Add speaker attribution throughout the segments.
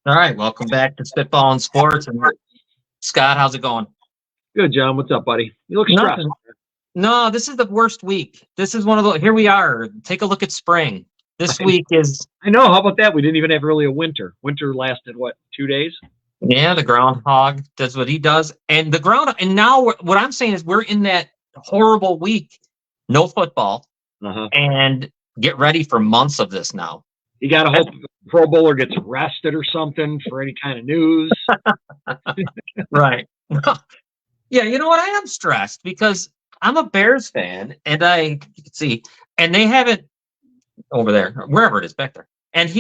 Speaker 1: All right, welcome back to Spitball and Sports. And Scott, how's it going?
Speaker 2: Good, John. What's up, buddy? You look stressed.
Speaker 1: Nothing. No, this is the worst week. This is one of the. Here we are. Take a look at spring. This week is.
Speaker 2: I know. How about that? We didn't even have really a winter. Winter lasted what, 2 days?
Speaker 1: Yeah, the groundhog does what he does, and the ground. And now what I'm saying is we're in that horrible week. No football, and get ready for months of this now.
Speaker 2: You got to hope the Pro Bowler gets arrested or something for any kind of news.
Speaker 1: Right. Yeah, you know what? I am stressed because I'm a Bears fan, and you can see, and they haven't over there, wherever it is back there, and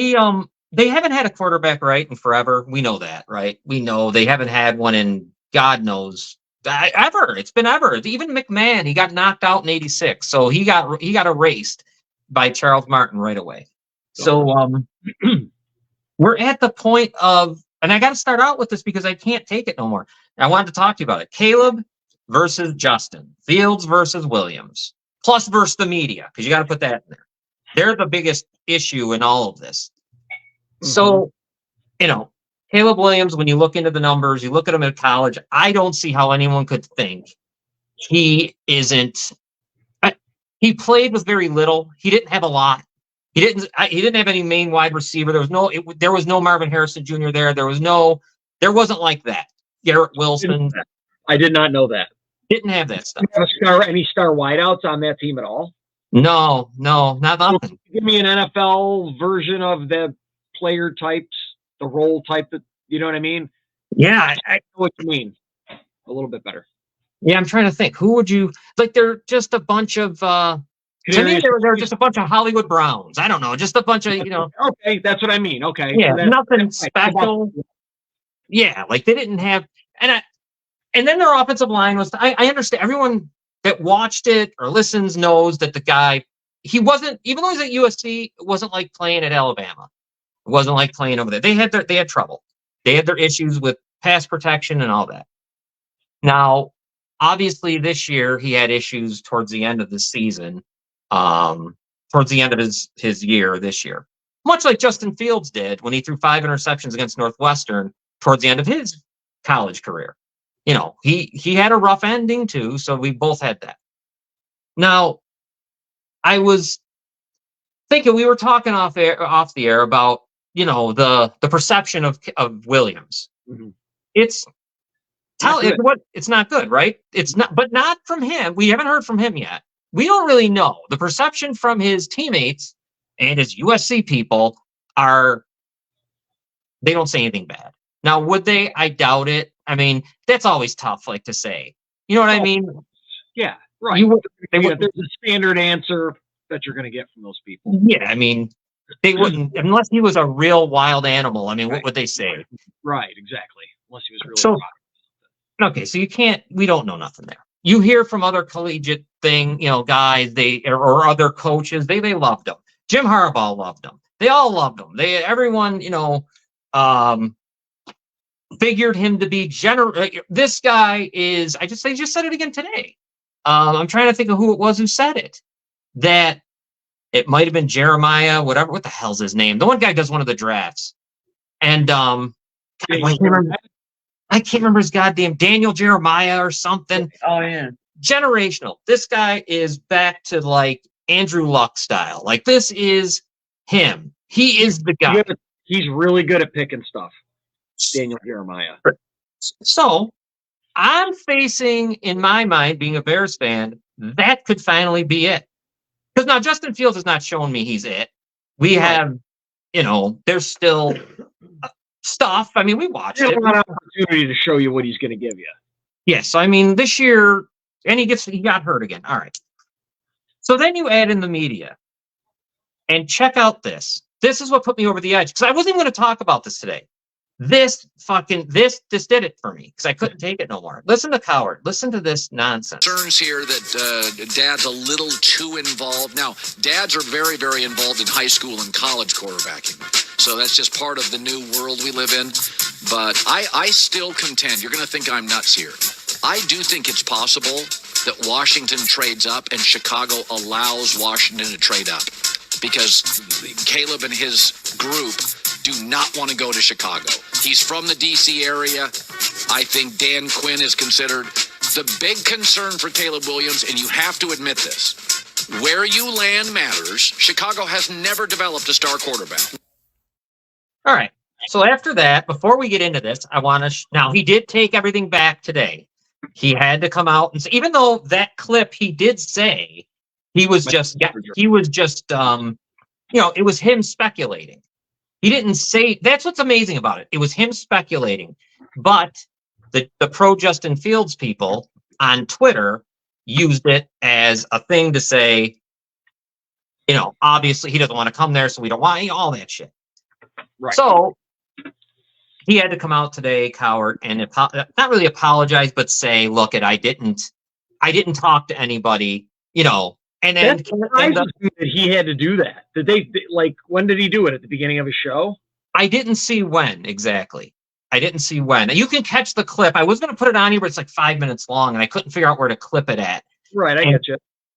Speaker 1: they haven't had a quarterback right in forever. We know that, right? We know they haven't had one in God knows ever. It's been ever. Even McMahon, he got knocked out in '86, so he got erased by Charles Martin right away. So we're at the point of, and I got to start out with this because I can't take it no more. I wanted to talk to you about it. Caleb versus Justin, Fields versus Williams, plus versus the media, because you got to put that in there. They're the biggest issue in all of this. So, Caleb Williams, when you look into the numbers, you look at him at college, I don't see how anyone could think he isn't. He played with very little. He didn't have a lot. He didn't have any main wide receiver. There was no Marvin Harrison Jr. there. There wasn't like that. Garrett Wilson.
Speaker 2: I did not know that.
Speaker 1: Didn't have that stuff.
Speaker 2: Any star wideouts on that team at all?
Speaker 1: No, not nothing.
Speaker 2: Give me an NFL version of the player types, the role type that, you know what I mean?
Speaker 1: Yeah,
Speaker 2: I know what you mean. A little bit better.
Speaker 1: Yeah, I'm trying to think. Who would you like? They're just a bunch of. To me, they're just a bunch of Hollywood Browns. I don't know, just a bunch of
Speaker 2: Okay, that's what I mean. Okay.
Speaker 1: Yeah, nothing special. Yeah, like they didn't have, and then their offensive line was. I understand. Everyone that watched it or listens knows that the guy, he wasn't, even though he's at USC, it wasn't like playing at Alabama. It wasn't like playing over there. They had trouble. They had their issues with pass protection and all that. Now, obviously, this year he had issues towards the end of the season. Towards the end of his year this year, much like Justin Fields did when he threw 5 interceptions against Northwestern towards the end of his college career. He had a rough ending too, so we both had that. Now, I was thinking, we were talking off the air about the perception of Williams.
Speaker 2: Mm-hmm.
Speaker 1: It's not good, right? It's not, but not from him. We haven't heard from him yet. We don't really know. The perception from his teammates and his USC people they don't say anything bad. Now, would they? I doubt it. I mean, that's always tough, to say. You know what I mean?
Speaker 2: Yeah, right. There's a standard answer that you're going to get from those people.
Speaker 1: Yeah, I mean, they wouldn't, unless he was a real wild animal. I mean, what would they say?
Speaker 2: Right, exactly. Unless he was really
Speaker 1: wild. Okay, so we don't know nothing there. You hear from other collegiate guys, or other coaches, they loved him. Jim Harbaugh loved him. They all loved him. Everyone, figured him to be this guy is, they just said it again today. I'm trying to think of who it was who said it. That it might have been Jeremiah, whatever. What the hell's his name? The one guy does one of the drafts. And I can't remember his goddamn Daniel Jeremiah or something.
Speaker 2: Oh, yeah.
Speaker 1: Generational. This guy is back to Andrew Luck style. This is him. He is the guy.
Speaker 2: He's really good at picking stuff. Daniel Jeremiah.
Speaker 1: So I'm facing, in my mind, being a Bears fan, that could finally be it. Because now Justin Fields has not shown me he's it. We have, there's still stuff. I mean, we watched it.
Speaker 2: An opportunity to show you what he's going to give you.
Speaker 1: Yes, I mean, this year, and he got hurt again. All right. So then you add in the media. And check out this. This is what put me over the edge. Because I wasn't even going to talk about this today. This did it for me because I couldn't take it no more. Listen to Coward. Listen to this nonsense.
Speaker 3: Concerns here that Dad's a little too involved. Now, dads are very, very involved in high school and college quarterbacking. So that's just part of the new world we live in. But I still contend, you're going to think I'm nuts here. I do think it's possible that Washington trades up and Chicago allows Washington to trade up because Caleb and his group do not want to go to Chicago. He's from the D.C. area. I think Dan Quinn is considered the big concern for Caleb Williams, and you have to admit this. Where you land matters. Chicago has never developed a star quarterback.
Speaker 1: All right. So after that, before we get into this, I want to. Now, he did take everything back today. He had to come out and say, even though that clip he did say he was just, it was him speculating. He didn't say. That's what's amazing about it. It was him speculating, but the pro Justin Fields people on Twitter used it as a thing to say, obviously he doesn't want to come there, so we don't want all that shit.
Speaker 2: Right.
Speaker 1: So he had to come out today, Cowart, and not really apologize, but say, "Look, I didn't talk to anybody," and then
Speaker 2: that he had to do that. Did they when did he do it? At the beginning of his show?
Speaker 1: I didn't see when exactly. I didn't see when. You can catch the clip. I was going to put it on here, but it's like 5 minutes long, and I couldn't figure out where to clip it at.
Speaker 2: Right, I get you.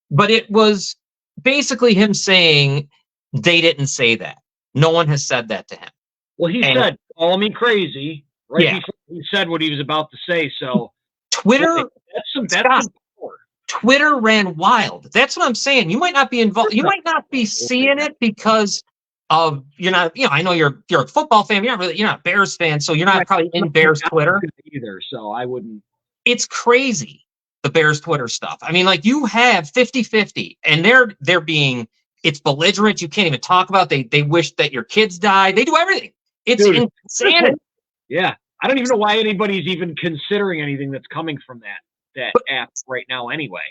Speaker 1: But it was basically him saying they didn't say that. No one has said that to him.
Speaker 2: Well, he said, "Call me crazy," right?
Speaker 1: Yeah.
Speaker 2: He said what he was about to say. So
Speaker 1: Twitter,
Speaker 2: that's
Speaker 1: Twitter ran wild. That's what I'm saying. You might not be involved. You might not be seeing it because of I know you're a football fan. You're not a Bears fan, so you're not probably in Bears Twitter
Speaker 2: either. So I wouldn't.
Speaker 1: It's crazy, the Bears Twitter stuff. I mean, like, you have 50-50, and they're being, it's belligerent. You can't even talk about. They wish that your kids died. They do everything. It's insanity.
Speaker 2: Yeah, I don't even know why anybody's even considering anything that's coming from that app right now. Anyway,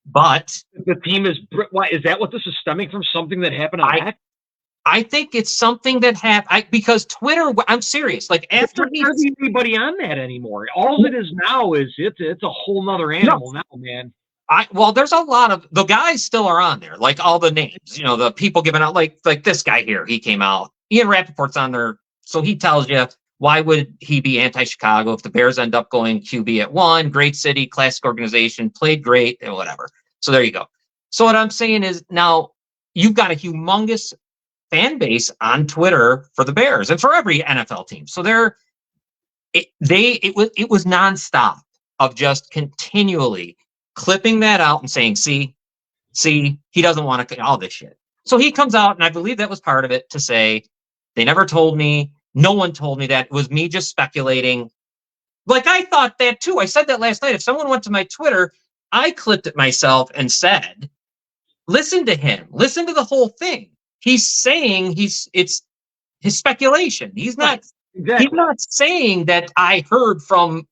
Speaker 1: but
Speaker 2: the team is. Why is that? What this is stemming from? Something that happened on that?
Speaker 1: I think it's something that happened because Twitter. I'm serious. Like, after
Speaker 2: there's not anybody on that anymore. All it is now is it's a whole nother animal now, man.
Speaker 1: There's a lot of the guys still are on there, like all the names. The people giving out, like this guy here. He came out. Ian Rappaport's on there, so he tells you why would he be anti-Chicago if the Bears end up going QB at 1, great city, classic organization, played great, and whatever. So there you go. So what I'm saying is now you've got a humongous fan base on Twitter for the Bears and for every NFL team. So it was nonstop of just continually clipping that out and saying, see, he doesn't want to all this shit. So he comes out, and I believe that was part of it, to say, they never told me. No one told me that. It was me just speculating. Like, I thought that too. I said that last night. If someone went to my Twitter, I clipped it myself and said, listen to him. Listen to the whole thing. He's saying it's his speculation. He's not saying that I heard from.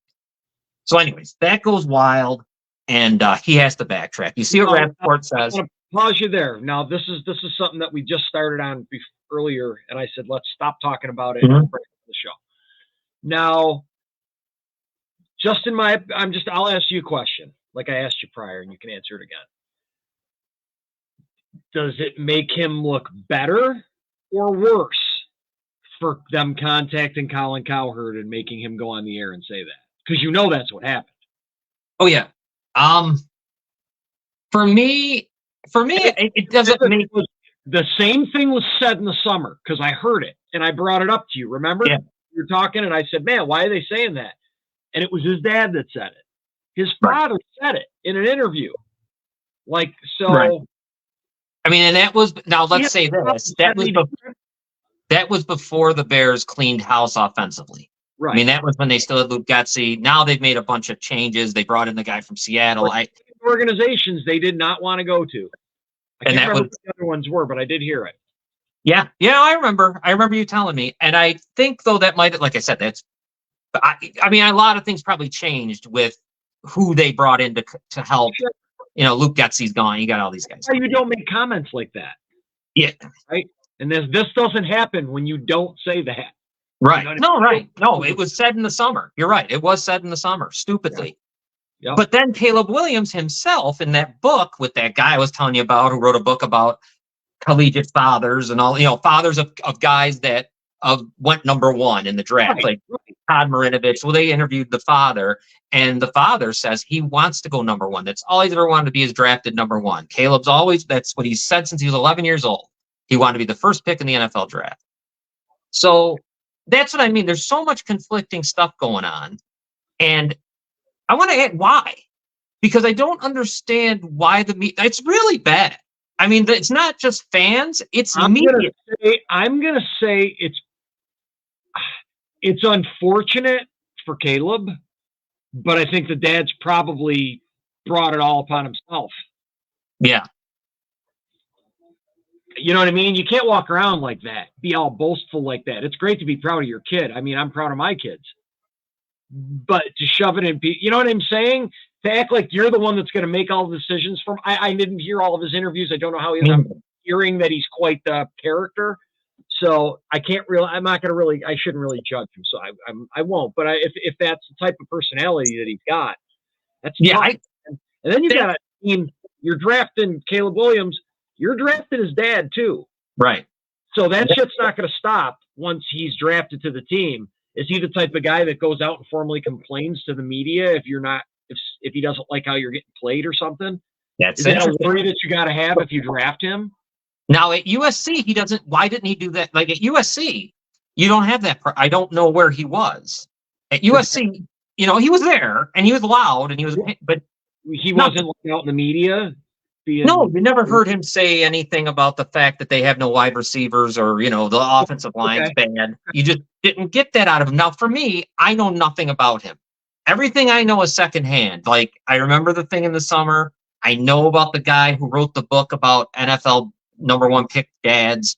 Speaker 1: So anyways, that goes wild, and he has to backtrack. You see what Rappaport says.
Speaker 2: Pause you there. Now, this is something that we just started on earlier, and I said, let's stop talking about it and break the show. Now, I'll ask you a question, like I asked you prior, and you can answer it again. Does it make him look better or worse for them contacting Colin Cowherd and making him go on the air and say that? Because that's what happened.
Speaker 1: Oh yeah. For me, it doesn't make.
Speaker 2: The same thing was said in the summer, because I heard it and I brought it up to you. Remember?
Speaker 1: Yeah.
Speaker 2: You were talking, and I said, "Man, why are they saying that?" And it was his dad that said it. His father said it in an interview. Like, so.
Speaker 1: Right. I mean, and that was, now let's say this, that was before the Bears cleaned house offensively.
Speaker 2: Right.
Speaker 1: I mean, that was when they still had Luke Getsy. Now they've made a bunch of changes. They brought in the guy from Seattle.
Speaker 2: Organizations they did not want to go to. I can't remember what the other ones were, but I did hear it.
Speaker 1: Yeah, I remember you telling me. And I think, though, that might, like I said, I mean, a lot of things probably changed with who they brought in to help. Luke Getsy's gone. You got all these guys.
Speaker 2: Why you don't make comments like that?
Speaker 1: Yeah.
Speaker 2: Right. And this doesn't happen when you don't say that.
Speaker 1: Right. No, right. No, it was said in the summer. You're right. It was said in the summer, stupidly.
Speaker 2: Yeah. Yep.
Speaker 1: But then Caleb Williams himself, in that book with that guy I was telling you about, who wrote a book about collegiate fathers and all, fathers of guys that went number 1 in the draft, like Todd Marinovich. Well, they interviewed the father, and the father says he wants to go number 1. That's all he's ever wanted to be, is drafted number 1. Caleb's always, that's what he said since he was 11 years old. He wanted to be the first pick in the NFL draft. So that's what I mean. There's so much conflicting stuff going on. And I want to add why. Because I don't understand why it's really bad. I mean, it's not just fans, it's media.
Speaker 2: I'm gonna say it's unfortunate for Caleb, but I think the dad's probably brought it all upon himself.
Speaker 1: Yeah.
Speaker 2: You know what I mean? You can't walk around like that, be all boastful like that. It's great to be proud of your kid. I mean, I'm proud of my kids. But to shove it in, you know what I'm saying? To act like you're the one that's going to make all the decisions for him. I didn't hear all of his interviews. I don't know how he is. I'm hearing that he's quite the character. So I can't really, I'm not going to really, I shouldn't really judge him. So I won't. But if that's the type of personality that he's got, that's tough. And then you got a team, you're drafting Caleb Williams. You're drafting his dad too.
Speaker 1: Right.
Speaker 2: So that shit's not going to stop once he's drafted to the team. Is he the type of guy that goes out and formally complains to the media if you're not, if he doesn't like how you're getting played or something?
Speaker 1: Is
Speaker 2: that a worry that you got to have if you draft him?
Speaker 1: Now at USC, he doesn't. Why didn't he do that? Like at USC, you don't have that. I don't know where he was at USC. You know, he was there and he was loud and he was, but
Speaker 2: he wasn't out in the media.
Speaker 1: No, you never heard him say anything about the fact that they have no wide receivers or, you know, the offensive line's bad. You just didn't get that out of him. Now, for me, I know nothing about him. Everything I know is secondhand. Like, I remember the thing in the summer. I know about the guy who wrote the book about NFL #1 pick dads.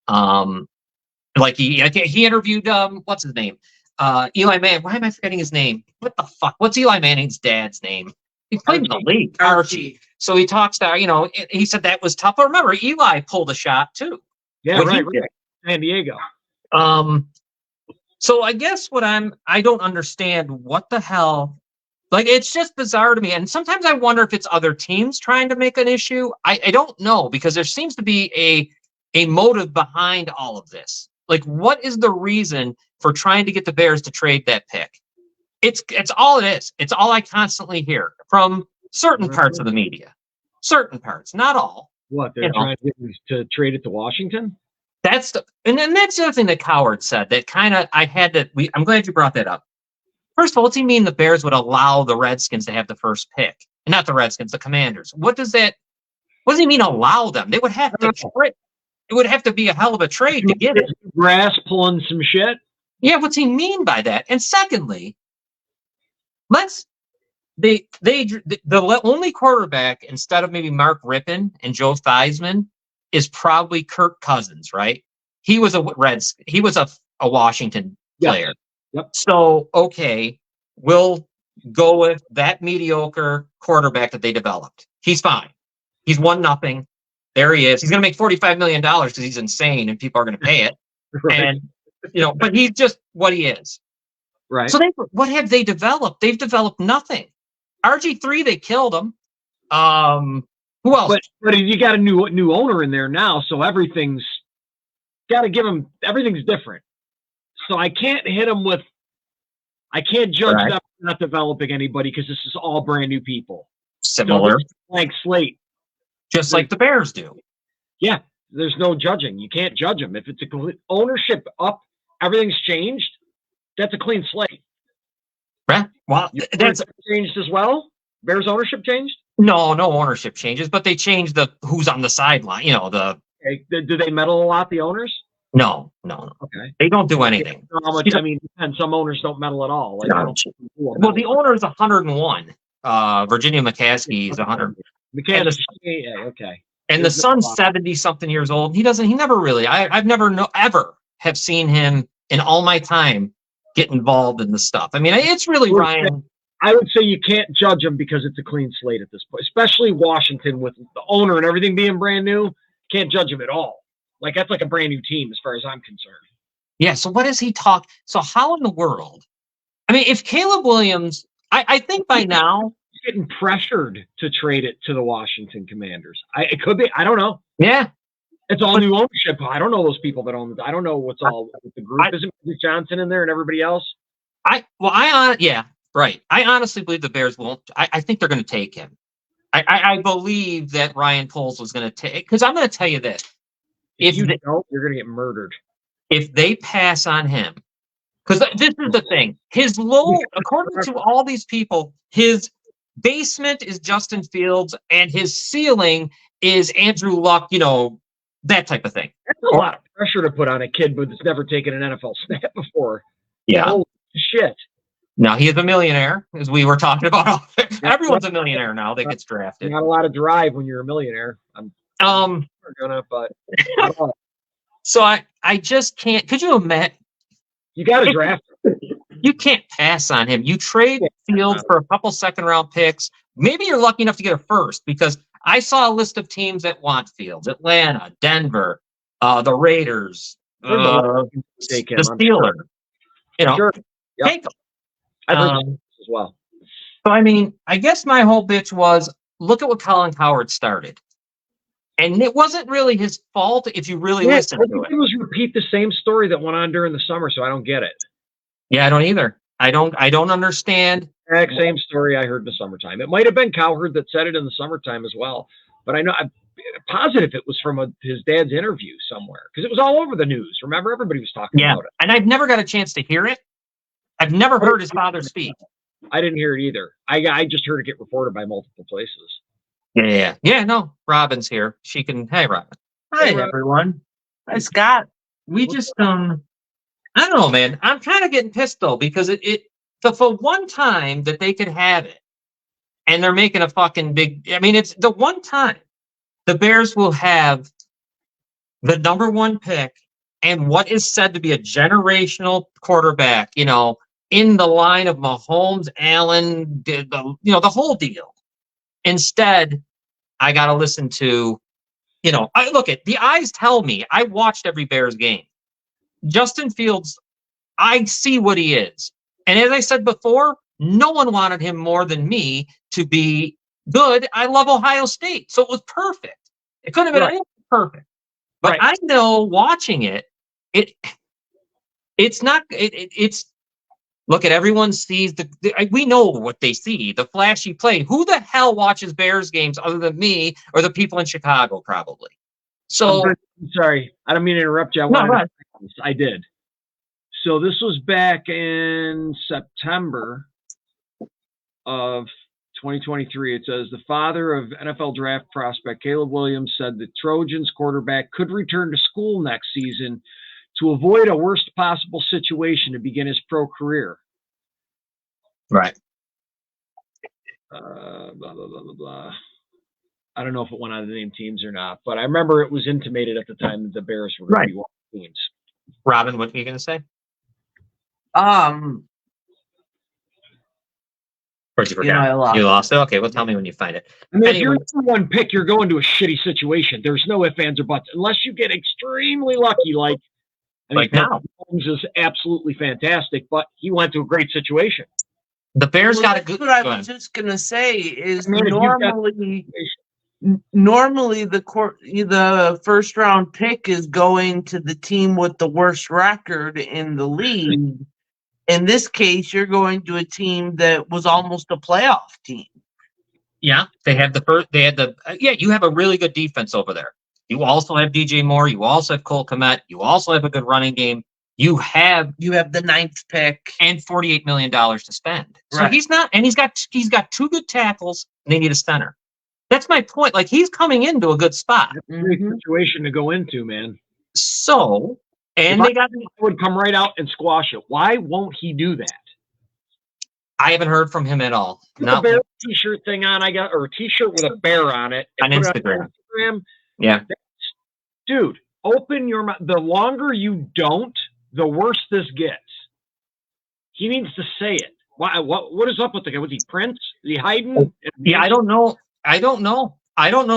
Speaker 1: Like he interviewed, what's his name? Eli Manning. Why am I forgetting his name? What the fuck? What's Eli Manning's dad's name? He played in the league. Archie. So he talks to, you know, he said that was tough. But remember, Eli pulled a shot too.
Speaker 2: Yeah, right. San Diego.
Speaker 1: So I guess I don't understand what the hell. Like, it's just bizarre to me. And sometimes I wonder if it's other teams trying to make an issue. I don't know, because there seems to be a motive behind all of this. Like, what is the reason for trying to get the Bears to trade that pick? It's all it is. It's all I constantly hear from certain parts of the media. Certain parts, not all.
Speaker 2: What, they're trying to trade it to Washington?
Speaker 1: And then that's the other thing that Coward said that kind of I'm glad you brought that up. First of all, what's he mean the Bears would allow the Redskins to have the first pick? And not the Redskins, the Commanders. What does he mean allow them? They would have to trade. It would have to be a hell of a trade to get it.
Speaker 2: Grass pulling some shit?
Speaker 1: Yeah, what's he mean by that? And secondly, the only quarterback instead of maybe Mark Rippon and Joe Theismann is probably Kirk Cousins, right? He was a Washington player.
Speaker 2: Yep.
Speaker 1: So, okay, we'll go with that mediocre quarterback that they developed. He's fine. He's 1-0. There he is. He's going to make $45 million because he's insane and people are going to pay it.
Speaker 2: Right.
Speaker 1: And, you know, but he's just what he is.
Speaker 2: Right.
Speaker 1: So what have they developed? They've developed nothing. RG3, they killed him. Who else?
Speaker 2: But you got a new owner in there now, so everything's got to give him. Everything's different. So I can't hit him with. I can't judge them for not developing anybody because this is all brand new people.
Speaker 1: Similar,
Speaker 2: blank slate,
Speaker 1: just like the Bears do.
Speaker 2: Yeah, there's no judging. You can't judge them if it's a complete ownership up. Everything's changed. That's a clean slate.
Speaker 1: Right. Well, that's
Speaker 2: changed as well. Bears ownership changed.
Speaker 1: No ownership changes, but they changed the who's on the sideline. You know,
Speaker 2: do they meddle a lot, the owners?
Speaker 1: No.
Speaker 2: Okay.
Speaker 1: They don't do anything.
Speaker 2: How much? I mean, and some owners don't meddle at all. Like,
Speaker 1: well, the owner is 101. Virginia McCaskey is 100.
Speaker 2: Okay.
Speaker 1: And the son's 70-something years old. He never really. I've never ever have seen him in all my time get involved in the stuff. I mean, it's really Ryan.
Speaker 2: I would say you can't judge them because it's a clean slate at this point, especially Washington with the owner and everything being brand new. Can't judge them at all. Like, that's like a brand new team as far as I'm concerned.
Speaker 1: Yeah. So what does he talk? So how in the world? I mean, if Caleb Williams, I think by now
Speaker 2: he's getting pressured to trade it to the Washington Commanders. It could be. I don't know.
Speaker 1: Yeah.
Speaker 2: It's all new ownership. I don't know those people that own it. I don't know what's all with the group. Isn't Magic Johnson in there and everybody else?
Speaker 1: Yeah. Right. I honestly believe the Bears won't. I think they're going to take him. I believe that Ryan Poles was going to take, because I'm going to tell you this.
Speaker 2: If you don't, you're going to get murdered.
Speaker 1: if they pass on him, because this is the thing, according to all these people, his basement is Justin Fields and his ceiling is Andrew Luck, that type of thing.
Speaker 2: That's a lot of pressure to put on a kid that's never taken an NFL snap before.
Speaker 1: Yeah.
Speaker 2: Holy shit.
Speaker 1: Now he is a millionaire, as we were talking about. Everyone's a millionaire now that gets drafted.
Speaker 2: Not a lot of drive when you're a millionaire.
Speaker 1: So I just can't. Could you imagine?
Speaker 2: You got to draft him.
Speaker 1: You can't pass on him. You trade Fields for a couple second-round picks. Maybe you're lucky enough to get a first, because I saw a list of teams that want Fields: Atlanta, Denver, the Raiders, the Steelers.
Speaker 2: Sure. Yep.
Speaker 1: Take them.
Speaker 2: I've heard as well.
Speaker 1: So, I mean, I guess my whole bitch was, look at what Colin Cowherd started. And it wasn't really his fault if you really listen to it.
Speaker 2: It was repeat the same story that went on during the summer, so I don't get it.
Speaker 1: Yeah, I don't either. I don't understand.
Speaker 2: Exact same story I heard in the summertime. It might have been Cowherd that said it in the summertime as well, but I'm positive it was from his dad's interview somewhere, because it was all over the news. Remember, everybody was talking about it.
Speaker 1: And I've never got a chance to hear it. I've never heard his father speak.
Speaker 2: I didn't hear it either. I just heard it get reported by multiple places.
Speaker 1: Yeah. No, Robin's here. She can. Hey, Robin.
Speaker 4: Hi, everyone. Hi, Scott. We just
Speaker 1: I don't know, man. I'm kind of getting pissed though, because so for one time that they could have it, and they're making a fucking big. I mean, it's the one time the Bears will have the number one pick and what is said to be a generational quarterback, in the line of Mahomes, Allen, the whole deal. Instead, I got to listen to, I look at the eyes tell me. I watched every Bears game. Justin Fields, I see what he is. And as I said before, no one wanted him more than me to be good. I love Ohio State. So it was perfect. It couldn't have been anything perfect. But I know watching it's not, it's, look at everyone sees we know what they see, the flashy play. Who the hell watches Bears games other than me or the people in Chicago, probably? So
Speaker 2: I'm sorry, I don't mean to interrupt you. I did. So this was back in September of 2023. It says the father of NFL draft prospect Caleb Williams said the Trojans quarterback could return to school next season to avoid a worst possible situation to begin his pro career.
Speaker 1: Right.
Speaker 2: Blah, blah, blah, blah, blah. I don't know if it went on to name teams or not, but I remember it was intimated at the time that the Bears were going to be one of the teams.
Speaker 1: Robin, what are you going to say? Or you forgot? You lost it? Okay, well, tell me when you find it.
Speaker 2: I mean, if you're number one pick, you're going to a shitty situation. There's no ifs, ands, or buts, unless you get extremely lucky, like now. Holmes is absolutely fantastic, but he went to a great situation.
Speaker 1: The Bears got a good.
Speaker 4: What I was just gonna say is normally the first round pick is going to the team with the worst record in the league. In this case, you're going to a team that was almost a playoff team.
Speaker 1: Yeah, they had you have a really good defense over there. You also have DJ Moore. You also have Cole Kmet. You also have a good running game. You have
Speaker 4: the 9th pick
Speaker 1: and $48 million to spend. So he's got two good tackles, and they need a center. That's my point. Like, he's coming into a good spot.
Speaker 2: That's a great situation to go into, man.
Speaker 1: So, and
Speaker 2: I would come right out and squash it. Why won't he do that?
Speaker 1: I haven't heard from him at all.
Speaker 2: Not the bear t-shirt thing on. I got a t-shirt with a bear on it
Speaker 1: on Instagram. Yeah,
Speaker 2: dude, open your mouth. The longer you don't, the worse this gets. He needs to say it. Why? What is up with the guy? Was he Prince? Is he hiding?
Speaker 1: Yeah, I don't know. I don't know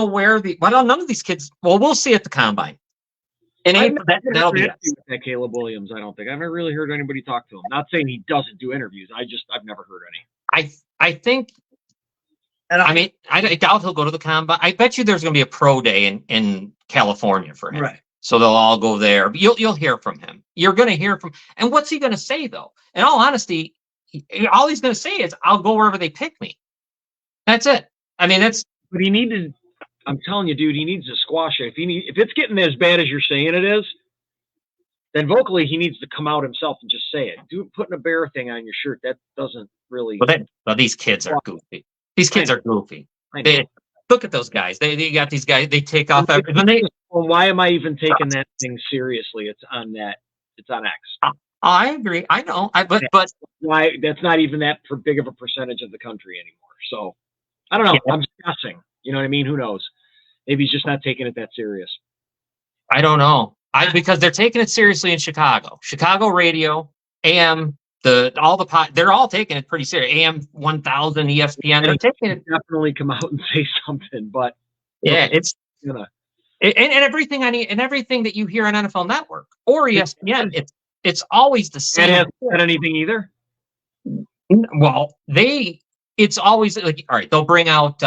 Speaker 1: where none of these kids. Well, we'll see at the combine. And that'll be
Speaker 2: that Caleb Williams. I don't think I've never really heard anybody talk to him. Not saying he doesn't do interviews. I've never heard any.
Speaker 1: I think. I doubt he'll go to the combine. I bet you there's going to be a pro day in California for him.
Speaker 4: Right.
Speaker 1: So they'll all go there. You'll hear from him. You're going to hear from. And what's he going to say though? In all honesty, all he's going to say is, "I'll go wherever they pick me." That's it. I mean, that's.
Speaker 2: But he needed. I'm telling you, dude, he needs to squash it. If it's getting as bad as you're saying it is, then vocally he needs to come out himself and just say it. Putting a bear thing on your shirt, that doesn't really.
Speaker 1: Well, these kids are goofy. These kids are goofy.
Speaker 2: I know.
Speaker 1: Look at those guys. They got these guys. They take off when they.
Speaker 2: Well, why am I even taking that thing seriously? It's on that. It's on X.
Speaker 1: I agree. I know. But
Speaker 2: why? That's not even that big of a percentage of the country anymore. So I don't know.
Speaker 1: Yeah.
Speaker 2: I'm guessing. You know what I mean? Who knows? Maybe he's just not taking it that serious.
Speaker 1: I don't know. Because they're taking it seriously in Chicago. Chicago radio, AM, they're all taking it pretty serious. AM 1000, ESPN, they're taking it.
Speaker 2: Definitely come out and say something, but
Speaker 1: yeah, it's
Speaker 2: gonna
Speaker 1: and everything and everything that you hear on NFL Network or ESPN, it's always the same.
Speaker 2: It hasn't said anything either.
Speaker 1: Well, it's always like, all right, they'll bring out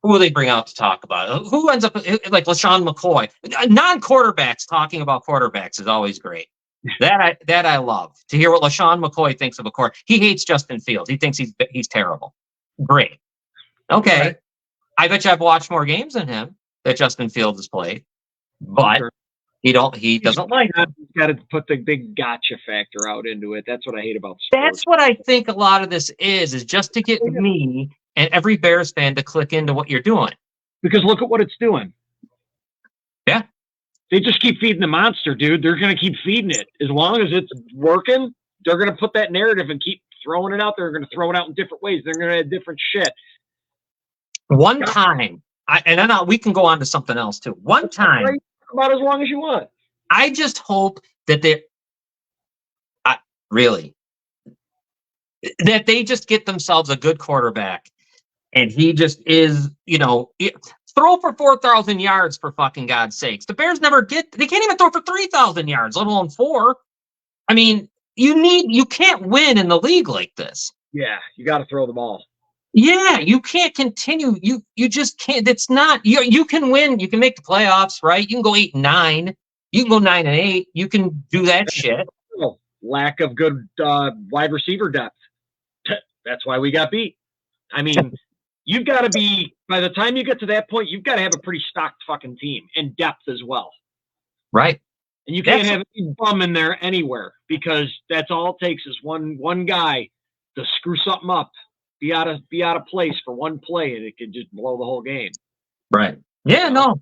Speaker 1: who will they bring out to talk about it? Who ends up like LaShawn McCoy? Non-quarterbacks talking about quarterbacks is always great. That I love to hear what LaShawn McCoy thinks of a quarterback. He hates Justin Fields. He thinks he's terrible. Great. Okay. Right. I bet you I've watched more games than him that Justin Fields has played, but he doesn't like it.
Speaker 2: He's got to put the big gotcha factor out into it. That's what I hate about sports.
Speaker 1: That's what I think a lot of this is just to get me and every Bears fan to click into what you're doing.
Speaker 2: Because look at what it's doing.
Speaker 1: Yeah.
Speaker 2: They just keep feeding the monster, dude. They're going to keep feeding it. As long as it's working, they're going to put that narrative and keep throwing it out. They're going to throw it out in different ways. They're going to add different shit.
Speaker 1: One time, we can go on to something else too. One time.
Speaker 2: About as long as you want.
Speaker 1: I just hope that that they just get themselves a good quarterback. And he just is, throw for 4,000 yards for fucking God's sakes. The Bears they can't even throw for 3,000 yards, let alone 4. I mean, you can't win in the league like this.
Speaker 2: Yeah, you got to throw the ball.
Speaker 1: Yeah, you can't continue. You just can't. It's not, you can win. You can make the playoffs, right? You can go 8-9. You can go 9-8. You can do that shit.
Speaker 2: Lack of good wide receiver depth. That's why we got beat. I mean, you've got to be, by the time you get to that point, you've got to have a pretty stocked fucking team and depth as well.
Speaker 1: Right.
Speaker 2: And you can't have any bum in there anywhere because that's all it takes is one guy to screw something up, be out of place for one play, and it could just blow the whole game.
Speaker 1: Right. Yeah, no.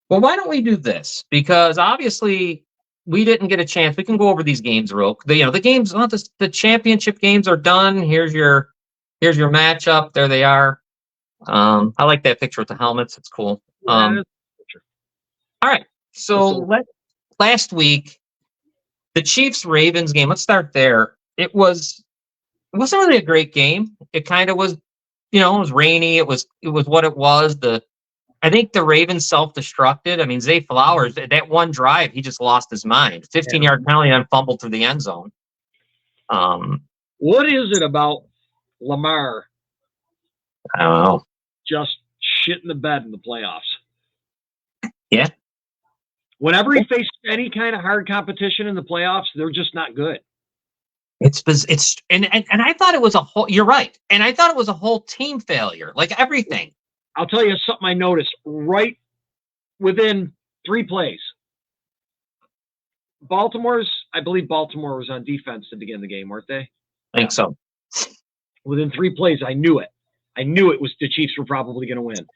Speaker 1: Well, why don't we do this? Because obviously we didn't get a chance. We can go over these games the games, the championship games are done. Here's your matchup. There they are. I like that picture with the helmets. It's cool. All right. So last week, the Chiefs-Ravens game, let's start there. It wasn't really a great game. It kind of was, it was rainy. It was what it was. I think the Ravens self-destructed. I mean, Zay Flowers, that one drive, he just lost his mind. 15-yard penalty and fumbled through the end zone.
Speaker 2: What is it about Lamar?
Speaker 1: I don't know.
Speaker 2: Just shit in the bed in the playoffs.
Speaker 1: Yeah.
Speaker 2: Whenever he faced any kind of hard competition in the playoffs, they're just not good.
Speaker 1: And I thought it was you're right. And I thought it was a whole team failure, like everything.
Speaker 2: I'll tell you something I noticed right within 3 plays. I believe Baltimore was on defense to begin the game, weren't they?
Speaker 1: I think so.
Speaker 2: Within 3 plays, I knew it. I knew it was the Chiefs were probably going to win.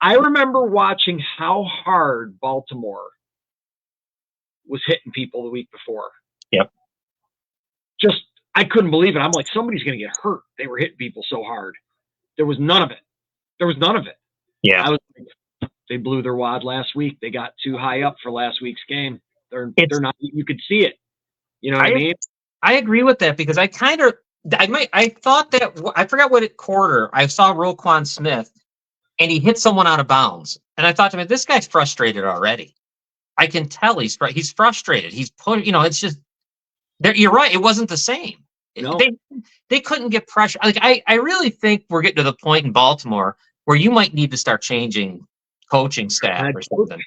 Speaker 2: I remember watching how hard Baltimore was hitting people the week before.
Speaker 1: Yep.
Speaker 2: Just, I couldn't believe it. I'm like, somebody's going to get hurt. They were hitting people so hard. There was none of it. Yeah. I was like, they blew their wad last week. They got too high up for last week's game. They're not, you could see it. You know what I mean?
Speaker 1: I agree with that because I thought that, I forgot what quarter, I saw Roquan Smith and he hit someone out of bounds. And I thought to me, this guy's frustrated already. I can tell he's frustrated. He's it's just, you're right. It wasn't the same.
Speaker 2: No.
Speaker 1: They couldn't get pressure. Like I really think we're getting to the point in Baltimore where you might need to start changing coaching staff or something.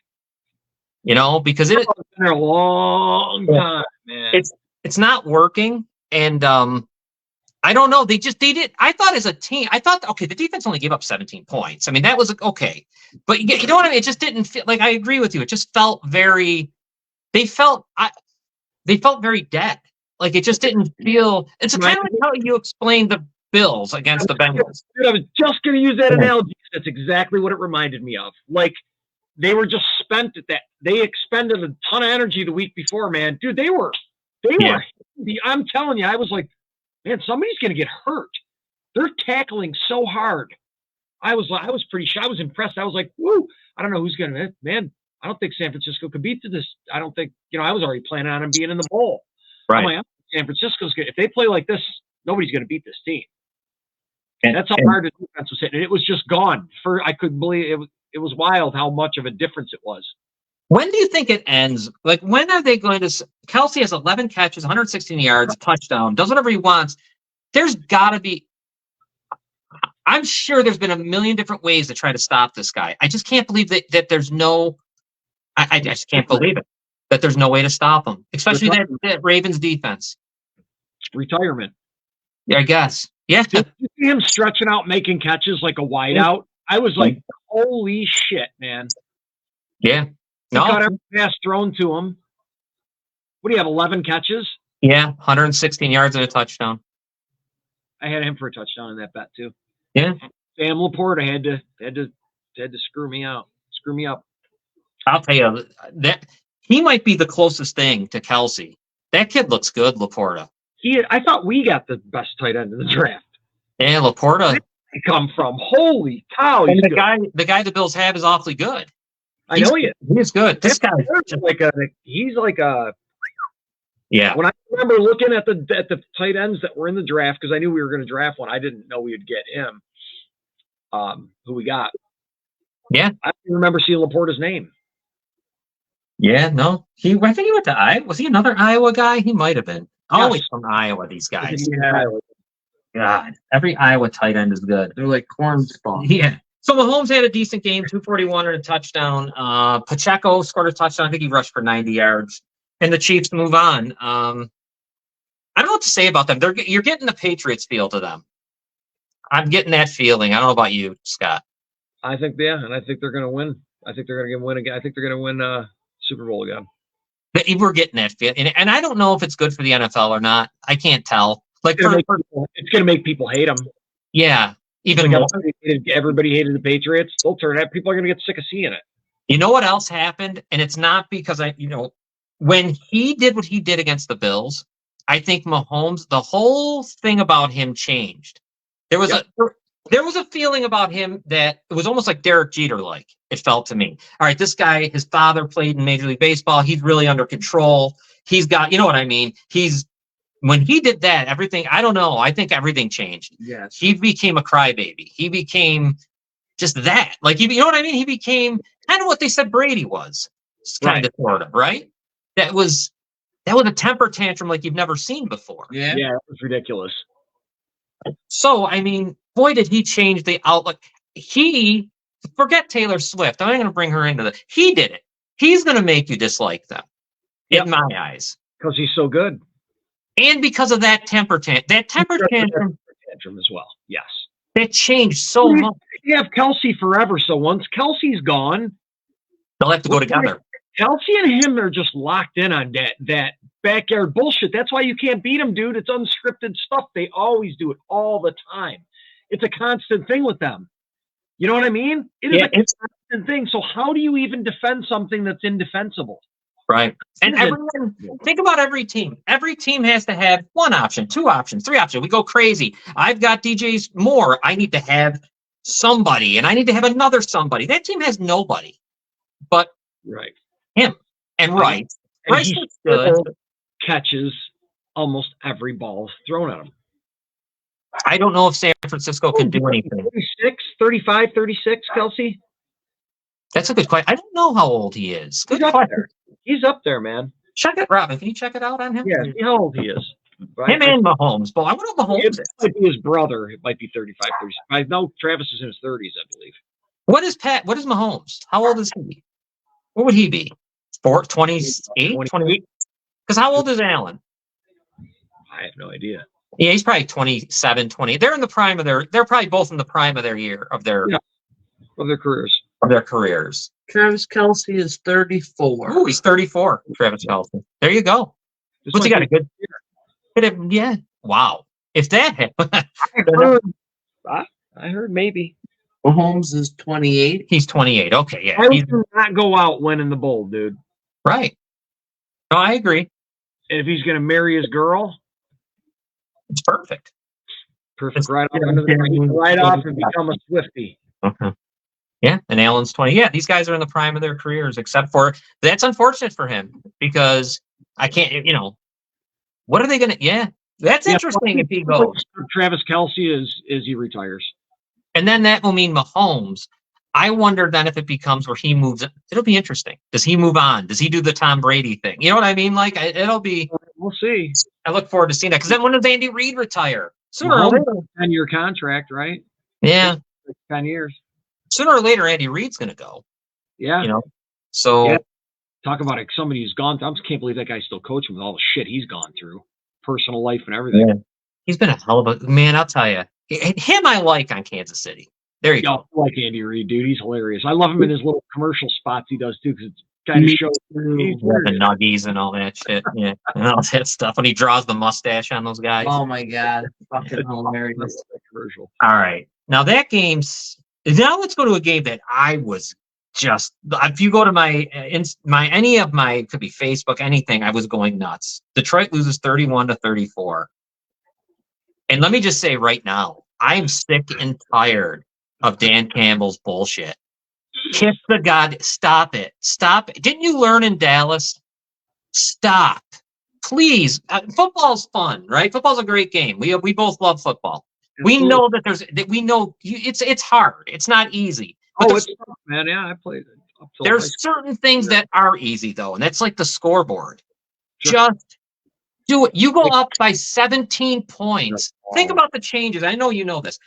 Speaker 1: Because it's
Speaker 2: been a long time, man.
Speaker 1: It's not working, and I don't know. They did. I thought as a team, okay, the defense only gave up 17 points. I mean, that was okay, but you know what I mean. It just didn't feel like. I agree with you. It just felt very they felt very dead. Like it just didn't feel. It's kind of like how you explain the Bills against the Bengals.
Speaker 2: Dude, I was just going to use that analogy. That's exactly what it reminded me of. Like they were just spent at that. They expended a ton of energy the week before, man. Dude, they were. I'm telling you, I was like, man, somebody's going to get hurt. They're tackling so hard. I was pretty sure. I was impressed. I was like, woo, I don't know who's going to, man, I don't think San Francisco could beat this. I don't think, I was already planning on them being in the bowl.
Speaker 1: Right.
Speaker 2: I'm like, San Francisco's good. If they play like this, nobody's going to beat this team. And that's how hard the defense was hitting. And it was just gone. I couldn't believe it was wild how much of a difference it was.
Speaker 1: When do you think it ends? Like, when are they going to? Kelsey has 11 catches, 116 yards, touchdown, does whatever he wants. There's got to be. I'm sure there's been a million different ways to try to stop this guy. I just can't believe that there's no. I just can't believe it that there's no way to stop him, especially that Ravens defense.
Speaker 2: Retirement.
Speaker 1: Yeah, I guess. Yeah.
Speaker 2: Did you see him stretching out, making catches like a wideout? I was like, holy shit, man.
Speaker 1: Yeah.
Speaker 2: He got every pass thrown to him. What do you have, 11 catches?
Speaker 1: Yeah, 116 yards and a touchdown.
Speaker 2: I had him for a touchdown in that bet too.
Speaker 1: Yeah.
Speaker 2: Sam Laporta had to screw me up.
Speaker 1: I'll tell you that he might be the closest thing to Kelsey. That kid looks good, Laporta.
Speaker 2: I thought we got the best tight end in the draft.
Speaker 1: Yeah, Laporta.
Speaker 2: Where did he come from? Holy cow!
Speaker 1: And the guy the Bills have is awfully good.
Speaker 2: I know he is.
Speaker 1: He's good. This guy,
Speaker 2: he's like a.
Speaker 1: Yeah.
Speaker 2: When I remember looking at the tight ends that were in the draft, because I knew we were going to draft one, I didn't know we would get him. Who we got?
Speaker 1: Yeah.
Speaker 2: I remember seeing Laporta's name.
Speaker 1: Yeah, no. I think he went to Iowa. Was he another Iowa guy? He might have been. Always from Iowa, these guys. God, every Iowa tight end is good.
Speaker 4: They're like corn stalks.
Speaker 1: Yeah. So Mahomes had a decent game, 241 and a touchdown. Pacheco scored a touchdown. I think he rushed for 90 yards. And the Chiefs move on. I don't know what to say about them. You're getting the Patriots feel to them. I'm getting that feeling. I don't know about you, Scott.
Speaker 2: I think, yeah, and I think they're going to win. I think they're going to win again. I think they're going to win Super Bowl again.
Speaker 1: But we're getting that feel. And I don't know if it's good for the NFL or not. I can't tell. Like
Speaker 2: it's going to make people hate them.
Speaker 1: Yeah. Even more.
Speaker 2: Everybody hated the Patriots. They'll turn out. People are going to get sick of seeing it.
Speaker 1: You know what else happened? And it's not because when he did what he did against the Bills, I think Mahomes, the whole thing about him changed. There was a feeling about him that it was almost like Derek Jeter-like. It felt to me. All right, this guy, his father played in Major League Baseball. He's really under control. He's got, you know what I mean? When he did that, everything, I don't know. I think everything changed.
Speaker 2: Yes.
Speaker 1: He became a crybaby. He became just that. Like, you know what I mean? He became kind of what they said Brady was. Kind of, sort of, right? That was a temper tantrum like you've never seen before.
Speaker 2: Yeah, it was ridiculous.
Speaker 1: So, I mean, boy, did he change the outlook. Forget Taylor Swift. I'm not going to bring her into this. He did it. He's going to make you dislike them, in my eyes.
Speaker 2: Because he's so good.
Speaker 1: And because of that temper tantrum
Speaker 2: as well. Yes.
Speaker 1: That changed so much.
Speaker 2: You have Kelsey forever, so once Kelsey's gone,
Speaker 1: they'll have to go together.
Speaker 2: Kelsey and him are just locked in on that backyard bullshit. That's why you can't beat them, dude. It's unscripted stuff. They always do it all the time. It's a constant thing with them. You know what I mean? It is a constant thing. So how do you even defend something that's indefensible?
Speaker 1: Right. And everyone, think about every team. Every team has to have one option, two options, three options. We go crazy. I've got DJs Moore. I need to have somebody, and I need to have another somebody. That team has nobody but him. And Rice. Rice is good.
Speaker 2: Catches almost every ball thrown at him.
Speaker 1: I don't know if San Francisco can do anything.
Speaker 2: 35, 36, Kelsey?
Speaker 1: That's a good question. I don't know how old he is. Good question.
Speaker 2: He's up there, man.
Speaker 1: Check it, Robin. Can you check it out on him?
Speaker 2: Yeah, see how old he is.
Speaker 1: Him and Mahomes. But I wonder if Mahomes is.
Speaker 2: It might be his brother. It might be 35, 36. I know Travis is in his 30s, I believe.
Speaker 1: What is Mahomes? How old is he? What would he be? 28? 28? Because how old is Allen?
Speaker 2: I have no idea.
Speaker 1: Yeah, he's probably 27, 20. They're in the prime of they're probably both in the prime of their year, of their
Speaker 2: careers.
Speaker 1: of their careers.
Speaker 4: Travis Kelce is 34.
Speaker 1: Oh, he's 34. Travis Kelce. There you go.
Speaker 2: Just
Speaker 1: What's he
Speaker 2: like
Speaker 1: got a good? Yeah. Wow. If that happened,
Speaker 2: I heard maybe.
Speaker 4: Mahomes is 28.
Speaker 1: he's 28. Okay, yeah,
Speaker 2: I
Speaker 1: he's
Speaker 2: would not go out winning the bowl, dude.
Speaker 1: right. No, I agree.
Speaker 2: And if he's going to marry his girl,
Speaker 1: It's perfect.
Speaker 2: perfect. Right off and become a Swiftie.
Speaker 1: Uh-huh. Yeah, and Allen's 20. Yeah, these guys are in the prime of their careers, except for that's unfortunate for him because I can't. What are they going to? Yeah, that's interesting if he goes.
Speaker 2: Travis Kelce is he retires.
Speaker 1: And then that will mean Mahomes. I wonder then if it becomes where he moves. It'll be interesting. Does he move on? Does he do the Tom Brady thing? You know what I mean? Like it'll be.
Speaker 2: We'll see.
Speaker 1: I look forward to seeing that because then when does Andy Reid retire? Sooner or later.
Speaker 2: 10-year contract, right?
Speaker 1: Yeah.
Speaker 2: 10 years.
Speaker 1: Sooner or later, Andy Reid's going to go.
Speaker 2: Yeah.
Speaker 1: So
Speaker 2: Yeah. Talk about it. Somebody who's gone. I just can't believe that guy's still coaching with all the shit he's gone through, personal life and everything.
Speaker 1: yeah. He's been a hell of a man. I'll tell you, him I like on Kansas City. There you
Speaker 2: Yeah,
Speaker 1: go.
Speaker 2: I like Andy Reid, dude. He's hilarious. I love him in his little commercial spots he does too, because it kind of shows he's
Speaker 1: The nuggies and all that shit. Yeah, and all that stuff when he draws the mustache on those guys.
Speaker 4: Oh my God. Fucking hilarious.
Speaker 2: commercial.
Speaker 1: All right, now that game's. Now let's go to a game that I was just. If you go to my any of my could be Facebook anything, I was going nuts. Detroit loses 31-34. And let me just say right now, I'm sick and tired of Dan Campbell's bullshit. Kiss the God. Stop it. Stop it. Didn't you learn in Dallas? Stop. Please. Football's fun, right? Football's a great game. We both love football. We know that it's hard. It's not easy. But
Speaker 2: Oh, it's tough, man. Yeah, I played it. Up till
Speaker 1: there's
Speaker 2: high school.
Speaker 1: certain things that are easy though, and that's like the scoreboard.
Speaker 2: Sure.
Speaker 1: Just do it. You go up by 17 points. Think about the changes. I know you know this.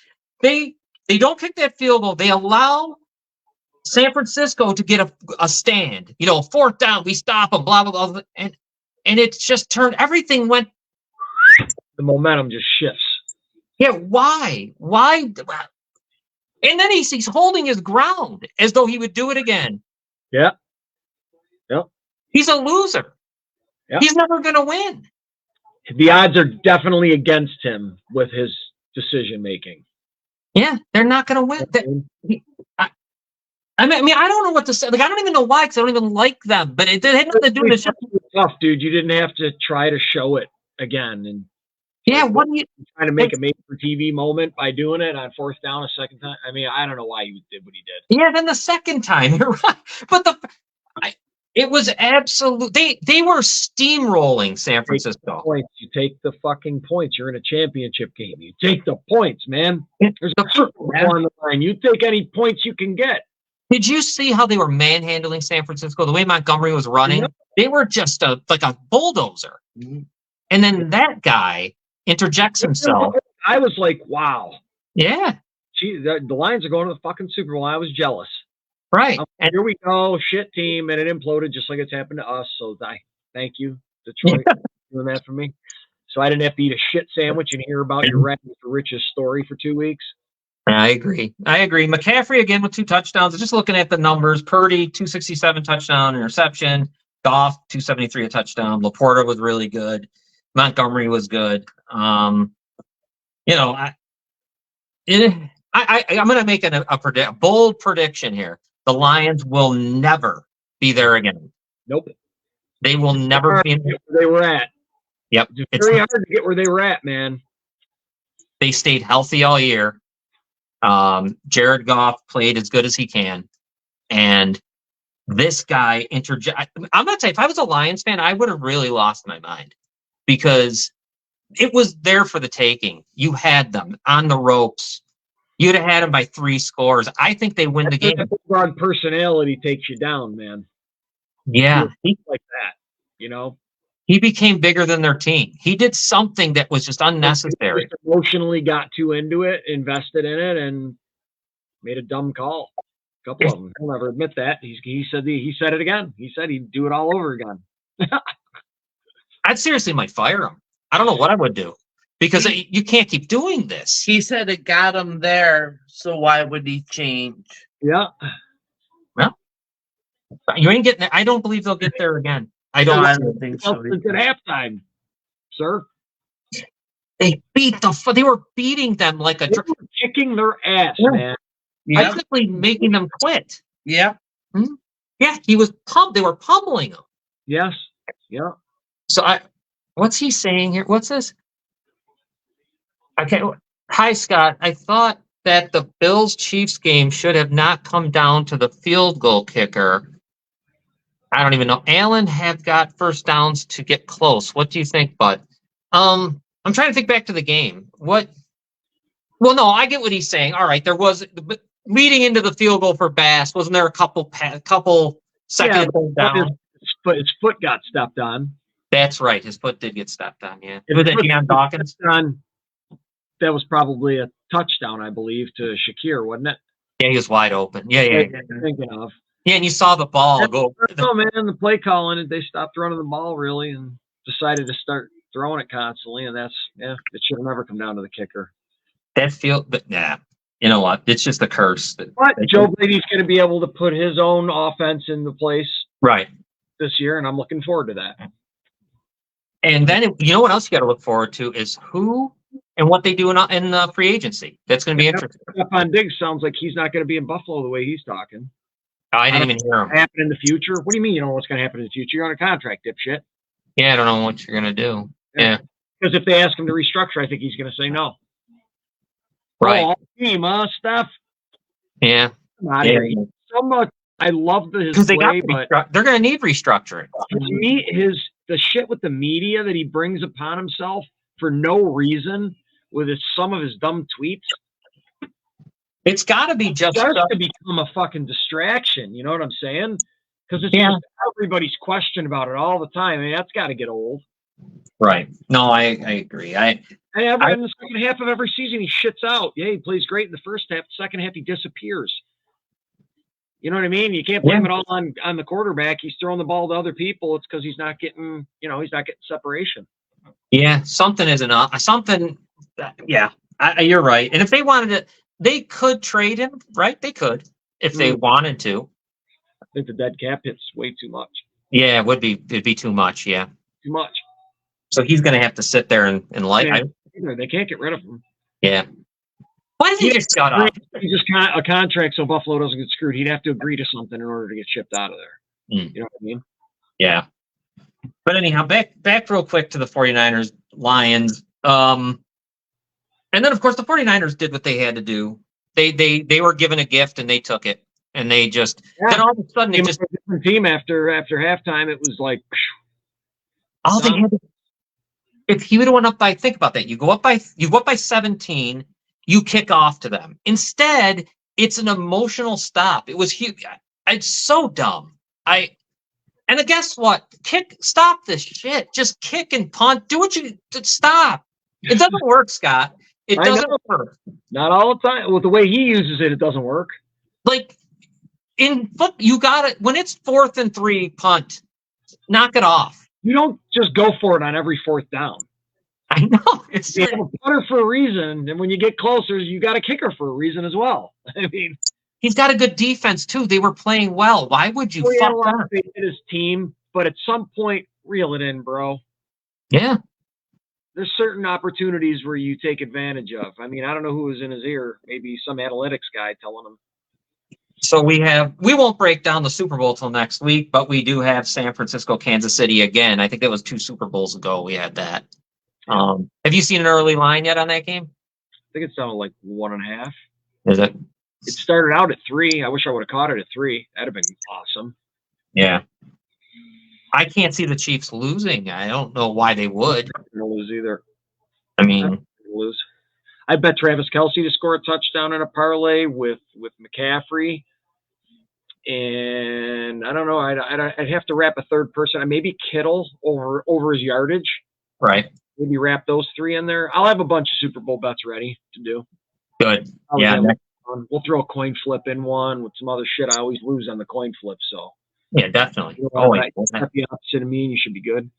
Speaker 1: They don't kick that field goal. They allow San Francisco to get a stand. Fourth down, we stop them. Blah blah blah, and it's just turned. Everything went.
Speaker 2: The momentum just shifts.
Speaker 1: Yeah, why? Why? And then he's holding his ground as though he would do it again.
Speaker 2: Yeah. Yep.
Speaker 1: He's a loser.
Speaker 2: Yep.
Speaker 1: He's never going to win.
Speaker 2: The odds are definitely against him with his decision making.
Speaker 1: Yeah, they're not going to win. I mean, I don't know what to say. Like, I don't even know why, because I don't even like them. But it had nothing to do with this.
Speaker 2: Tough, dude. You didn't have to try to show it again and
Speaker 1: Yeah, what do you?
Speaker 2: trying to make a made-for-TV moment by doing it on fourth down a second time. I mean, I don't know why he did what he did.
Speaker 1: Yeah, then the second time, you're right. But it was absolute. They were steamrolling San Francisco.
Speaker 2: Points. You take the fucking points. You're in a championship game. You take the points, man. There's a Super Bowl on the line. You take any points you can get.
Speaker 1: Did you see how they were manhandling San Francisco? The way Montgomery was running, they were just like a bulldozer.
Speaker 4: Mm-hmm.
Speaker 1: And then that guy interjects himself.
Speaker 2: I was like, wow.
Speaker 1: Yeah,
Speaker 2: Gee, the Lions are going to the fucking Super Bowl. I was jealous.
Speaker 1: right.
Speaker 2: And here we go, shit team, and it imploded just like it's happened to us. So thank you, Detroit, for doing that for me. So I didn't have to eat a shit sandwich and hear about your rags to riches story for 2 weeks.
Speaker 1: I agree. McCaffrey again with 2 touchdowns. Just looking at the numbers, Purdy 267 touchdown, interception. Goff 273 a touchdown. Laporta was really good. Montgomery was good. I'm going to make a bold prediction here. The Lions will never be there again.
Speaker 2: Nope.
Speaker 1: They will never be.
Speaker 2: Where they were at.
Speaker 1: Yep.
Speaker 2: It's very hard to get where they were at, man.
Speaker 1: They stayed healthy all year. Jared Goff played as good as he can. And this guy I'm going to say, if I was a Lions fan, I would have really lost my mind because it was there for the taking. You had them on the ropes. You'd have had them by 3 scores. I think they win the game.
Speaker 2: Broad personality takes you down, man.
Speaker 1: Yeah.
Speaker 2: Like that,
Speaker 1: He became bigger than their team. He did something that was just unnecessary.
Speaker 2: He just emotionally got too into it, invested in it, and made a dumb call. A couple of them. He'll never admit that. He said it again. He said he'd do it all over again.
Speaker 1: I'd seriously might fire him. I don't know what I would do because you can't keep doing this.
Speaker 4: He said it got him there, so why would he change?
Speaker 2: Yeah.
Speaker 1: You ain't getting there. I don't believe they'll get there again. I
Speaker 4: No,
Speaker 1: don't.
Speaker 4: I don't think so.
Speaker 2: It's at halftime, sir.
Speaker 1: They beat they were beating them like a
Speaker 2: They were kicking their ass,
Speaker 1: Yeah.
Speaker 2: man.
Speaker 4: Yeah,
Speaker 1: basically making them quit.
Speaker 4: yeah.
Speaker 1: Yeah, he was they were pummeling him.
Speaker 2: Yes. Yeah.
Speaker 1: So what's he saying here? What's this? Okay. Hi, Scott. I thought that the Bills-Chiefs game should have not come down to the field goal kicker. I don't even know. Allen have got first downs to get close. What do you think, Bud? I'm trying to think back to the game. What? Well, no, I get what he's saying. All right, there was leading into the field goal for Bass. Wasn't there a couple second and third down?
Speaker 2: His foot got stepped on.
Speaker 1: That's right. His foot did get stepped on. Yeah.
Speaker 2: His
Speaker 1: Was it
Speaker 2: foot
Speaker 1: Deion
Speaker 2: got
Speaker 1: Dawkins?
Speaker 2: stepped on. That was probably a touchdown, I believe, to Shakir, wasn't it?
Speaker 1: Yeah, he was wide open. Yeah.
Speaker 2: Thinking of.
Speaker 1: Yeah, and you saw the ball go.
Speaker 2: Oh man, the play calling, they stopped running the ball really and decided to start throwing it constantly, and it should have never come down to the kicker.
Speaker 1: That field, but yeah, you know what? It's just a curse.
Speaker 2: But Joe Brady's going to be able to put his own offense into place
Speaker 1: Right.
Speaker 2: this year, and I'm looking forward to that.
Speaker 1: And then you know what else you got to look forward to is who and what they do in free agency. That's going to be interesting.
Speaker 2: Stephon Diggs sounds like he's not going to be in Buffalo the way he's talking.
Speaker 1: I didn't even hear him.
Speaker 2: Happen in the future? What do you mean you don't know what's going to happen in the future? You're on a contract, dipshit.
Speaker 1: Yeah, I don't know what you're going to do. Yeah.
Speaker 2: Because if they ask him to restructure, I think he's going to say no.
Speaker 1: Right.
Speaker 2: Oh, team, Steph.
Speaker 1: Yeah.
Speaker 2: Come out of here. So much. I love his
Speaker 1: Because
Speaker 2: play, but
Speaker 1: they're going to need restructuring.
Speaker 2: the shit with the media that he brings upon himself for no reason with some of his dumb tweets.
Speaker 1: It's got to be just
Speaker 2: starts to become a fucking distraction. You know what I'm saying? Because it's just everybody's question about it all the time. I mean, that's got to get old.
Speaker 1: Right. No, I agree. In
Speaker 2: the second half of every season, he shits out. Yeah, he plays great in the first half. The second half, he disappears. You know what I mean? You can't blame it all on the quarterback. He's throwing the ball to other people. It's because he's not getting, he's not getting separation.
Speaker 1: Yeah, something isn't up. Something. Yeah, you're right. And if they wanted to, they could trade him, right? They could if they wanted to.
Speaker 2: I think the dead cap hits way too much.
Speaker 1: Yeah, it would be. It'd be too much. Yeah,
Speaker 2: too much.
Speaker 1: So he's going to have to sit there and
Speaker 2: they can't get rid of him.
Speaker 1: Yeah. Why did he just shut up?
Speaker 2: He's just a contract so Buffalo doesn't get screwed. He'd have to agree to something in order to get shipped out of there. You know what I mean?
Speaker 1: Yeah. But anyhow, back real quick to the 49ers, Lions. And then, of course, the 49ers did what they had to do. They were given a gift, and they took it. And they just then all of a sudden,
Speaker 2: it just a different team after halftime. It was like
Speaker 1: all they had to. If he would have went up by, think about that. You go up by 17. You kick off to them. Instead, it's an emotional stop. It was huge. It's so dumb. And guess what? Stop this shit. Just kick and punt. Do what you stop. It doesn't work, Scott. It doesn't work.
Speaker 2: Not all the time. With the way he uses it, it doesn't work.
Speaker 1: Like in foot, you got it when it's 4th and 3 punt. Knock it off.
Speaker 2: You don't just go for it on every 4th down.
Speaker 1: I know.
Speaker 2: You have a punter for a reason, and when you get closer, you got a kicker for a reason as well. I mean,
Speaker 1: he's got a good defense too. They were playing well. Why would you fuck up?
Speaker 2: His team, but at some point, reel it in, bro.
Speaker 1: Yeah.
Speaker 2: There's certain opportunities where you take advantage of. I mean, I don't know who was in his ear. Maybe some analytics guy telling him.
Speaker 1: So we won't break down the Super Bowl till next week, but we do have San Francisco, Kansas City again. I think that was 2 Super Bowls ago. We had that. Have you seen an early line yet on that game?
Speaker 2: I think it sounded like 1.5.
Speaker 1: Is it?
Speaker 2: It started out at 3. I wish I would have caught it at 3. That'd have been awesome.
Speaker 1: Yeah. I can't see the Chiefs losing. I don't know why they would.
Speaker 2: They're gonna lose either.
Speaker 1: I mean,
Speaker 2: lose. I bet Travis Kelce to score a touchdown in a parlay with McCaffrey. And I don't know. I'd have to wrap a third person. Maybe Kittle over his yardage.
Speaker 1: Right.
Speaker 2: Maybe wrap those 3 in there. I'll have a bunch of Super Bowl bets ready to do.
Speaker 1: Good. Yeah.
Speaker 2: We'll throw a coin flip in one with some other shit. I always lose on the coin flip. So.
Speaker 1: Yeah, definitely.
Speaker 2: The opposite of me, and you should be good.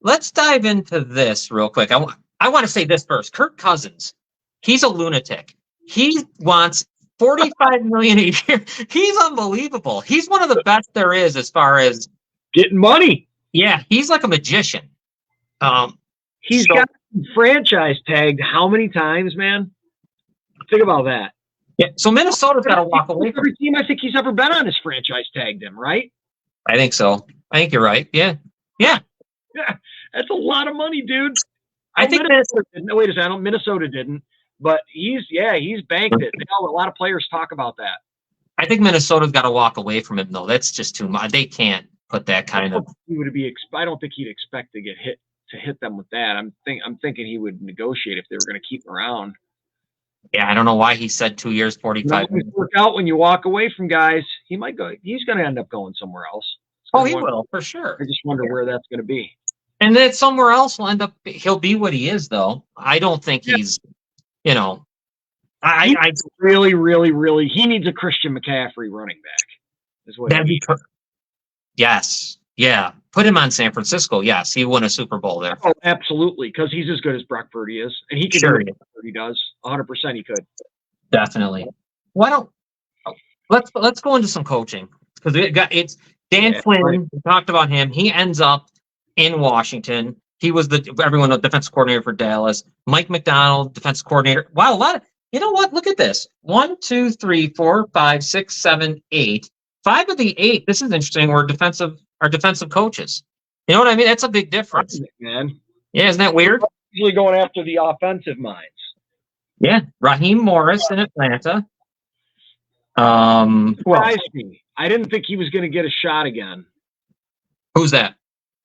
Speaker 1: Let's dive into this real quick. I want to say this first. Kirk Cousins, he's a lunatic. He wants $45 million a year. He's unbelievable. He's one of the best there is as far as
Speaker 2: Getting money.
Speaker 1: yeah. He's like a magician.
Speaker 2: He's
Speaker 1: So-
Speaker 2: got franchise tagged how many times, man? Think about that.
Speaker 1: Yeah. So Minnesota's got to walk away from.
Speaker 2: Every team I think he's ever been on is franchise tagged him, right?
Speaker 1: I think so. I think you're right. Yeah.
Speaker 2: That's a lot of money, dude.
Speaker 1: I think
Speaker 2: Minnesota didn't. No, wait a second. Minnesota didn't, but he's banked it. A lot of players talk about that.
Speaker 1: I think Minnesota's got to walk away from him though. That's just too much. They can't put that kind of.
Speaker 2: He would be. I don't think he'd expect to hit them with that. I'm thinking he would negotiate if they were going to keep him around.
Speaker 1: Yeah, I don't know why he said 2 years, 45
Speaker 2: It doesn't work out when you walk away from guys. He might go. He's going to end up going somewhere else.
Speaker 1: Oh, he will for sure.
Speaker 2: I just wonder where that's going to be.
Speaker 1: And then somewhere else will end up. He'll be what he is, though. I don't think he's. You know, I
Speaker 2: Really, really, really, he needs a Christian McCaffrey running back. Is what he
Speaker 1: that'd be.
Speaker 2: needs.
Speaker 1: Yes. Yeah. Put him on San Francisco. Yes, he won a Super Bowl there.
Speaker 2: Oh, absolutely, because he's as good as Brock Purdy is, and he can
Speaker 1: Sure.
Speaker 2: do what Brock Purdy does. 100%, he could.
Speaker 1: Definitely. Why don't let's go into some coaching because it's Dan
Speaker 2: Yeah,
Speaker 1: Quinn.
Speaker 2: right.
Speaker 1: We talked about him. He ends up in Washington. He was the defensive coordinator for Dallas. Mike McDonald, defensive coordinator. Wow, a lot of you know what? Look at this. 1, 2, 3, 4, 5, 6, 7, 8. 5 of the 8. This is interesting. Are defensive coaches. You know what I mean? That's a big difference.
Speaker 2: Man,
Speaker 1: Yeah, isn't that weird?
Speaker 2: usually going after the offensive minds.
Speaker 1: Yeah, Raheem Morris in Atlanta. Who else?
Speaker 2: Surprised me. I didn't think he was going to get a shot again.
Speaker 1: Who's that?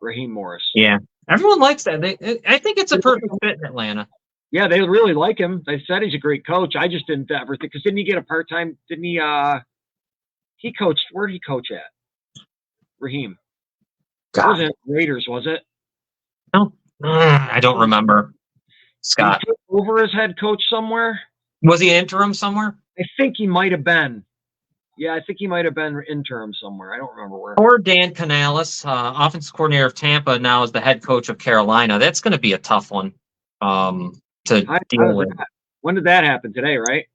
Speaker 2: Raheem Morris.
Speaker 1: Yeah, everyone likes that. I think it's a perfect fit in Atlanta.
Speaker 2: Yeah, they really like him. They said he's a great coach. I just didn't ever think because didn't he get a part-time? Didn't he? He coached. Where did he coach at? Raheem. It wasn't Raiders, was it?
Speaker 1: I don't remember. Scott,
Speaker 2: He took over as head coach somewhere.
Speaker 1: was he interim somewhere?
Speaker 2: I think he might have been. Yeah, I think he might have been interim somewhere. I don't remember where.
Speaker 1: Or Dan Canales, offensive coordinator of Tampa, now is the head coach of Carolina. That's going to be a tough one to
Speaker 2: How
Speaker 1: deal
Speaker 2: did
Speaker 1: with.
Speaker 2: that- When did that happen? Today, right?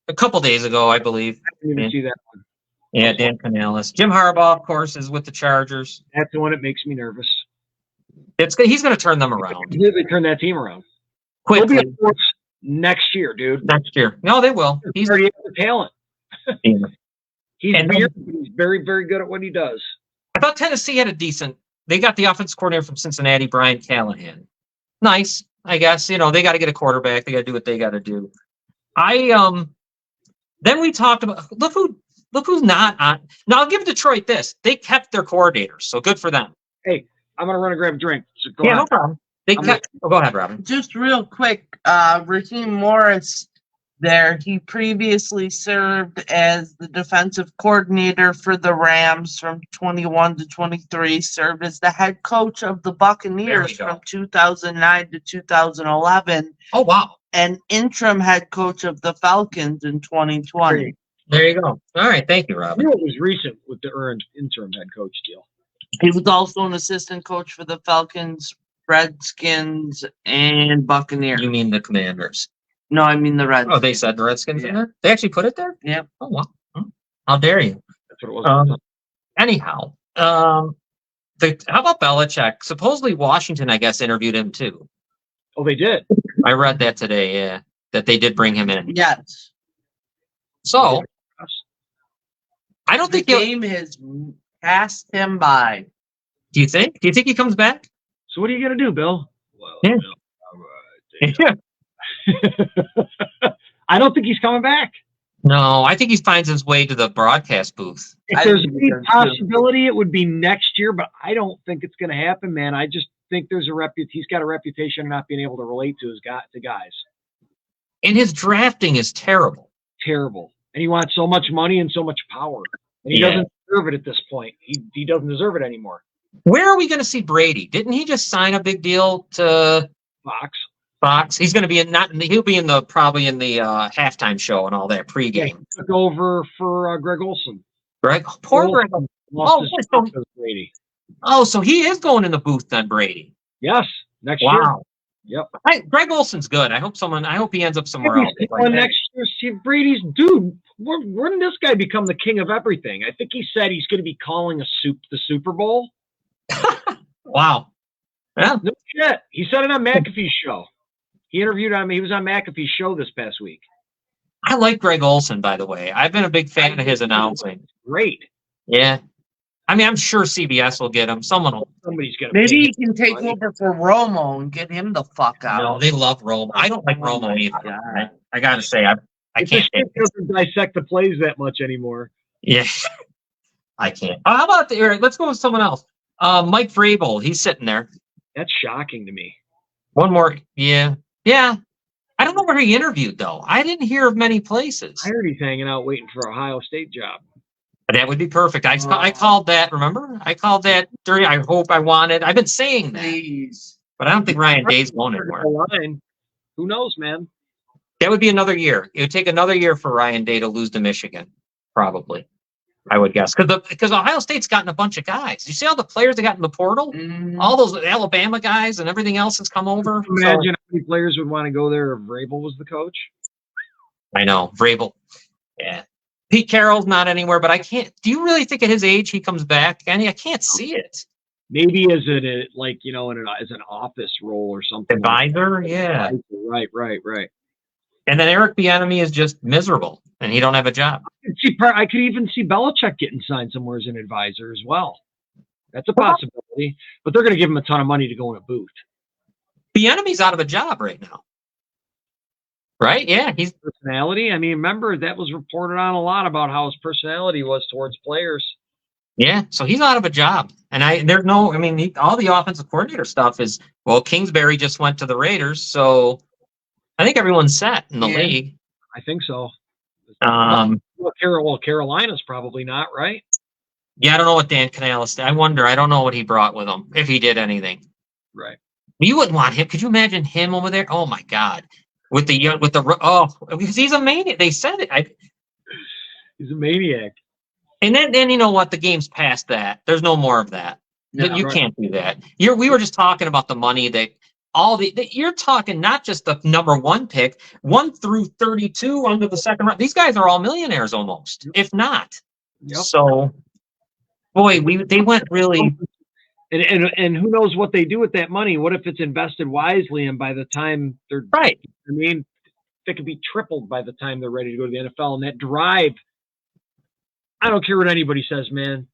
Speaker 1: A couple days ago, I believe.
Speaker 2: I didn't even
Speaker 1: Yeah.
Speaker 2: see that one.
Speaker 1: Yeah, Dan Canales. Jim Harbaugh, of course, is with the Chargers.
Speaker 2: That's the one that makes me nervous.
Speaker 1: He's going to turn them around
Speaker 2: They turn that team around. They'll be
Speaker 1: quickly
Speaker 2: a force next year, dude.
Speaker 1: next year. No, they will.
Speaker 2: He's already has the talent.
Speaker 1: Yeah.
Speaker 2: He's
Speaker 1: And-
Speaker 2: weird, but he's very, very good at what he does.
Speaker 1: I thought Tennessee had a decent. They got the offensive coordinator from Cincinnati, Brian Callahan. Nice, I guess. You know, they got to get a quarterback. They got to do what they got to do. Then we talked about look who's not on. Now I'll give Detroit this. They kept their coordinators, so good for them.
Speaker 2: I'm gonna run and grab a drink. So go
Speaker 1: Yeah,
Speaker 2: on.
Speaker 1: no problem. They
Speaker 2: I'm
Speaker 1: kept. Oh, go ahead, Robin.
Speaker 4: Just real quick, Raheem Morris there, he previously served as the defensive coordinator for the Rams from 21 to 23, served as the head coach of the Buccaneers
Speaker 1: go.
Speaker 4: from 2009 to 2011,
Speaker 1: Oh wow,
Speaker 4: and interim head coach of the Falcons in 2020.
Speaker 1: there you go. All right, thank you,
Speaker 2: I
Speaker 1: Robin.
Speaker 2: knew it was recent with the interim head coach deal.
Speaker 4: He was also an assistant coach for the Falcons, Redskins, and Buccaneers.
Speaker 1: You mean the Commanders?
Speaker 4: No, I mean the Redskins.
Speaker 1: Oh, they said the Redskins in
Speaker 4: Yeah.
Speaker 1: there. They actually put it there.
Speaker 4: Yeah.
Speaker 1: Oh wow. How dare you?
Speaker 2: That's what it was.
Speaker 1: Anyhow, how about Belichick? Supposedly Washington, I guess, interviewed him too.
Speaker 2: Oh, they did.
Speaker 1: I read that today. Yeah, that they did bring him in.
Speaker 4: Yes.
Speaker 1: So I don't
Speaker 4: The
Speaker 1: think he'll.
Speaker 4: game has passed him by.
Speaker 1: Do you think? Do you think he comes back?
Speaker 2: So what are you gonna do, Bill? Well,
Speaker 1: Yeah.
Speaker 2: all right. I don't think he's coming back.
Speaker 1: No, I think he finds his way to the broadcast booth.
Speaker 2: If
Speaker 4: I
Speaker 2: there's
Speaker 4: think
Speaker 2: any
Speaker 4: so, too.
Speaker 2: possibility, it would be next year, but I don't think it's going to happen, man. I just think there's he's got a reputation of not being able to relate to guys.
Speaker 1: And his drafting is terrible.
Speaker 2: Terrible, and he wants so much money and so much power, and he
Speaker 1: Yeah.
Speaker 2: doesn't deserve it at this point. He doesn't deserve it anymore.
Speaker 1: Where are we going to see Brady? Didn't he just sign a big deal to
Speaker 2: Fox.
Speaker 1: Fox? He's going to be he'll be probably in the halftime show and all that
Speaker 2: Yeah, he
Speaker 1: pregame.
Speaker 2: took over for Greg Olson.
Speaker 1: Greg, poor Greg.
Speaker 2: Lost his
Speaker 1: so-
Speaker 2: spot because of Brady.
Speaker 1: Oh, so he is going in the booth then, Brady.
Speaker 2: Yes, next year.
Speaker 1: Wow.
Speaker 2: Yep.
Speaker 1: Greg Olson's good. I hope he ends up somewhere else.
Speaker 2: Next year, Steve Brady's dude. When this guy become the king of everything? I think he said he's going to be calling the Super Bowl.
Speaker 1: Wow. Yeah.
Speaker 2: No shit. He said it on McAfee's show. He interviewed him. He was on McAfee's show this past week.
Speaker 1: I like Greg Olson, by the way. I've been a big fan of his announcing.
Speaker 2: Great.
Speaker 1: Yeah. I mean, I'm sure CBS will get him.
Speaker 2: Somebody's going to.
Speaker 4: Maybe he can take over for Romo and get him the fuck out.
Speaker 1: No, they love Romo. I don't like Romo either. I got to say, I can't.
Speaker 2: It doesn't dissect the plays that much anymore.
Speaker 1: Yeah. I can't. How about Eric? Let's go with someone else. Mike Vrabel. He's sitting there.
Speaker 2: That's shocking to me.
Speaker 1: One more. Yeah. Yeah. I don't know where he interviewed, though. I didn't hear of many places.
Speaker 2: I heard he's hanging out waiting for Ohio State job.
Speaker 1: That would be perfect. I called that, remember? I called that during I hope I wanted. I've been saying that.
Speaker 4: Please.
Speaker 1: But I don't think Ryan Day's going anywhere.
Speaker 2: Who knows, man?
Speaker 1: That would be another year. It would take another year for Ryan Day to lose to Michigan, probably. I would guess. Because Ohio State's gotten a bunch of guys. You see all the players that got in the portal?
Speaker 4: Mm-hmm.
Speaker 1: All those Alabama guys and everything else has come over.
Speaker 2: Imagine how many players would want to go there if Vrabel was the coach.
Speaker 1: I know. Vrabel. Yeah. Pete Carroll's not anywhere, but I can't. Do you really think at his age he comes back? I can't see it.
Speaker 2: Maybe as as an office role or something.
Speaker 1: Advisor, yeah.
Speaker 2: Right.
Speaker 1: And then Eric Bieniemy is just miserable, and he don't have a job.
Speaker 2: I could even see Belichick getting signed somewhere as an advisor as well. That's a possibility, but they're going to give him a ton of money to go in a booth.
Speaker 1: Bieniemy's out of a job right now. Right? Yeah, he's
Speaker 2: personality. I mean, remember that was reported on a lot about how his personality was towards players.
Speaker 1: Yeah, so he's out of a job, and all the offensive coordinator stuff is Kingsbury just went to the Raiders, so I think everyone's set in the league.
Speaker 2: I think so. Carolina's probably not, right?
Speaker 1: Yeah, I don't know what Dan Canales did. I don't know what he brought with him if he did anything.
Speaker 2: Right.
Speaker 1: You wouldn't want him. Could you imagine him over there? Oh my God. Because he's a maniac. They said it.
Speaker 2: He's a maniac.
Speaker 1: And then you know what? The game's past that. There's no more of that. You can't do that. We were just talking about the money that you're talking not just the number one pick, 1 through 32 under the second round. These guys are all millionaires almost, if not.
Speaker 2: Yep.
Speaker 1: So, boy, they went really.
Speaker 2: And who knows what they do with that money? What if it's invested wisely, and by the time they're
Speaker 1: right?
Speaker 2: I mean, they could be tripled by the time they're ready to go to the NFL. And that drive, I don't care what anybody says, man.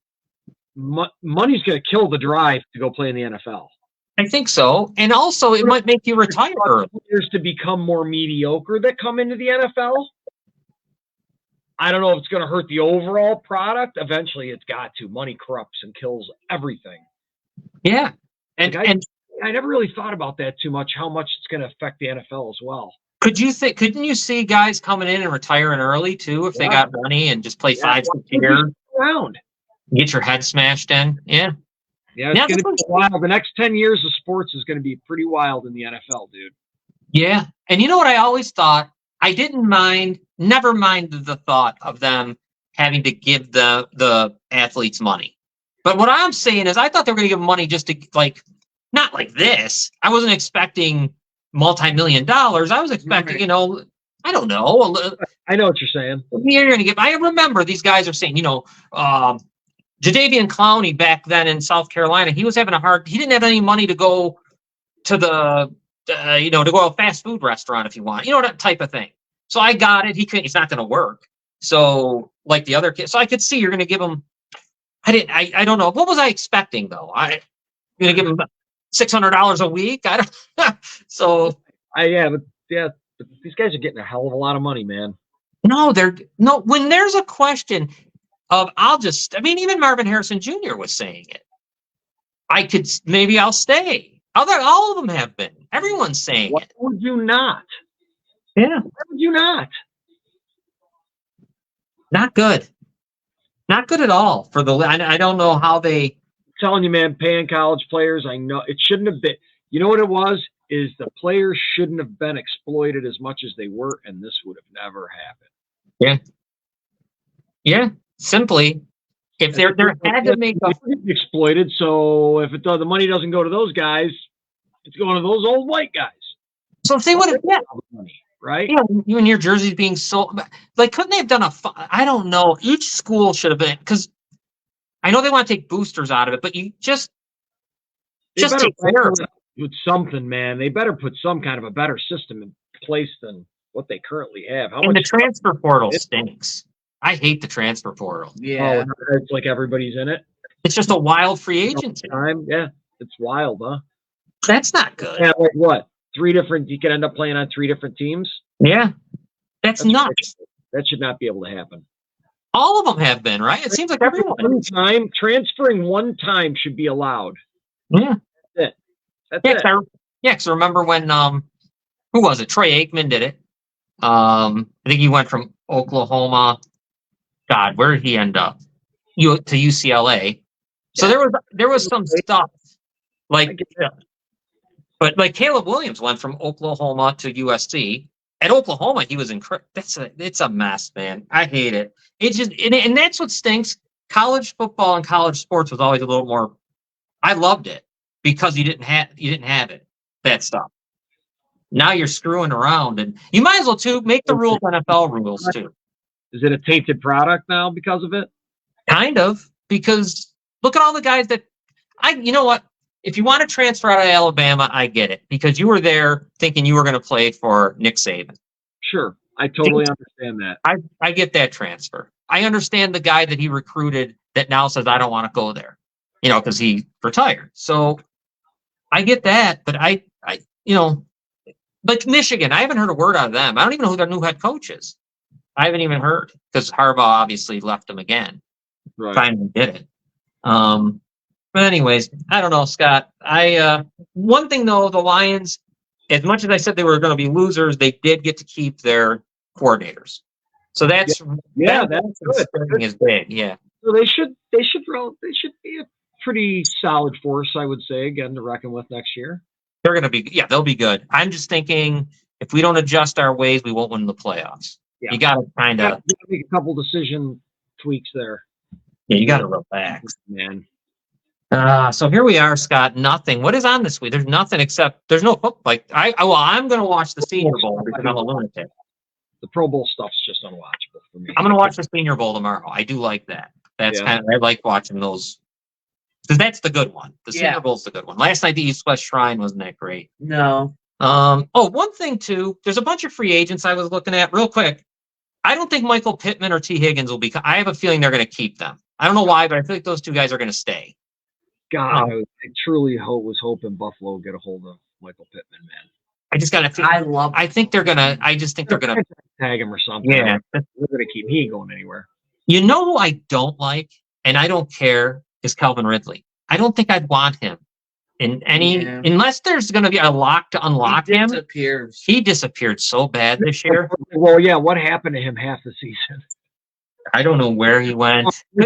Speaker 2: Money's going to kill the drive to go play in the NFL.
Speaker 1: I think so, and also it might make you retire early.
Speaker 2: Players to become more mediocre that come into the NFL. I don't know if it's going to hurt the overall product. Eventually, it's got to. Money corrupts and kills everything.
Speaker 1: Yeah, and
Speaker 2: I never really thought about that too much. How much it's going to affect the NFL as well.
Speaker 1: Couldn't you see guys coming in and retiring early too if they got money and just play 5-6 years
Speaker 2: around,
Speaker 1: get your head smashed in? Yeah,
Speaker 2: it's going to be wild. The next 10 years of sports is going to be pretty wild in the NFL, dude.
Speaker 1: Yeah, and you know what I always thought? I never minded the thought of them having to give the athletes money. But what I'm saying is I thought they were going to give them money just to, not like this. I wasn't expecting multi-million dollars. I was expecting, I don't know.
Speaker 2: I know what you're saying.
Speaker 1: You're going to give. I remember these guys are saying, Jadeveon Clowney back then in South Carolina, he was having he didn't have any money to go to to go to a fast food restaurant if you want, that type of thing. So I got it. It's not going to work. So like the other kids, so I could see you're going to give them. I don't know. What was I expecting though? I'm going to give them $600 a week. I don't. So
Speaker 2: but these guys are getting a hell of a lot of money, man.
Speaker 1: When there's a question of, even Marvin Harrison Jr. was saying it. Maybe I'll stay. All of them have been. Everyone's saying it.
Speaker 2: Why would you not?
Speaker 1: Yeah.
Speaker 2: Why would you not?
Speaker 1: Not good. Not good at all for I don't know how they.
Speaker 2: I'm telling you, man, paying college players, I know it shouldn't have been. You know what it was? Is the players shouldn't have been exploited as much as they were, and this would have never happened.
Speaker 1: Yeah. Yeah. Simply, if they're had to make
Speaker 2: exploited, so if the money doesn't go to those guys, it's going to those old white guys.
Speaker 1: So if they would have,
Speaker 2: right?
Speaker 1: Yeah, you and your jerseys being sold. Like, couldn't they have done I don't know. Each school should have been, because I know they want to take boosters out of it, but you just
Speaker 2: They better
Speaker 1: take care of it.
Speaker 2: with something, man. They better put some kind of a better system in place than what they currently have. How
Speaker 1: And the
Speaker 2: much
Speaker 1: transfer portal stinks. I hate the transfer portal.
Speaker 4: Yeah.
Speaker 2: Oh, it's like everybody's in it.
Speaker 1: It's just a wild free agency.
Speaker 2: Time, yeah, it's wild, huh?
Speaker 1: That's not good.
Speaker 2: Yeah, like what? You could end up playing on 3 different teams.
Speaker 1: Yeah. That's nuts.
Speaker 2: ridiculous. That should not be able to happen.
Speaker 1: All of them have been, right? It seems like everyone.
Speaker 2: Transferring one time should be allowed.
Speaker 1: Yeah.
Speaker 2: That's
Speaker 1: Yeah,
Speaker 2: it.
Speaker 1: because I remember when who was it? Troy Aikman did it. I think he went from Oklahoma. God, where did he end up? To UCLA. So there was some stuff like, but like Caleb Williams went from Oklahoma to USC. At Oklahoma, he was incredible. It's a mess, man. I hate it. It's just, and that's what stinks. College football and college sports was always a little more. I loved it because you didn't have it, that stuff. Now you're screwing around, and you might as well too make the rules NFL rules too.
Speaker 2: Is it a tainted product now because of it?
Speaker 1: Kind of, because look at all the guys that you know what? If you want to transfer out of Alabama, I get it, because you were there thinking you were going to play for Nick Saban.
Speaker 2: Sure. I totally understand that.
Speaker 1: I get that transfer. I understand the guy that he recruited that now says, I don't want to go there, because he retired. So I get that, but I like Michigan, I haven't heard a word out of them. I don't even know who their new head coach is. I haven't even heard, because Harbaugh obviously left them again.
Speaker 2: Right.
Speaker 1: Finally did it. But anyways, I don't know, Scott. One thing though, the Lions, as much as I said they were going to be losers, they did get to keep their coordinators. So that's
Speaker 2: that's good.
Speaker 1: Spending is big. Yeah.
Speaker 2: So they should be a pretty solid force, I would say, again, to reckon with next year.
Speaker 1: They're going to be, they'll be good. I'm just thinking if we don't adjust our ways, we won't win the playoffs. Yeah. You got to kind of
Speaker 2: make a couple decision tweaks there.
Speaker 1: Yeah, you got to relax,
Speaker 2: man.
Speaker 1: So here we are, Scott. Nothing. What is on this week? There's nothing except there's no football. Like I'm going to watch the Senior Bowl because I'm a lunatic.
Speaker 2: The Pro Bowl stuff's just unwatchable for me.
Speaker 1: I'm going to watch the Senior Bowl tomorrow. I do like that. That's I like watching those, because that's the good one. The Senior Bowl's the good one. Last night the East West Shrine wasn't that great.
Speaker 4: No.
Speaker 1: One thing too. There's a bunch of free agents I was looking at real quick. I don't think Michael Pittman or T. Higgins will be. I have a feeling they're going to keep them. I don't know why, but I feel like those two guys are going to stay.
Speaker 2: God, I truly was hoping Buffalo would get a hold of Michael Pittman, man.
Speaker 1: I just got to feel. I think they're gonna. I just think they're gonna
Speaker 2: tag him or something.
Speaker 1: Yeah,
Speaker 2: they're gonna keep. He ain't going anywhere.
Speaker 1: You know who I don't like, and I don't care, is Calvin Ridley. I don't think I'd want him in any unless there's going to be a lock to unlock him. He disappeared so bad this year.
Speaker 2: Well, yeah. What happened to him half the season?
Speaker 1: I don't know where he went.
Speaker 2: He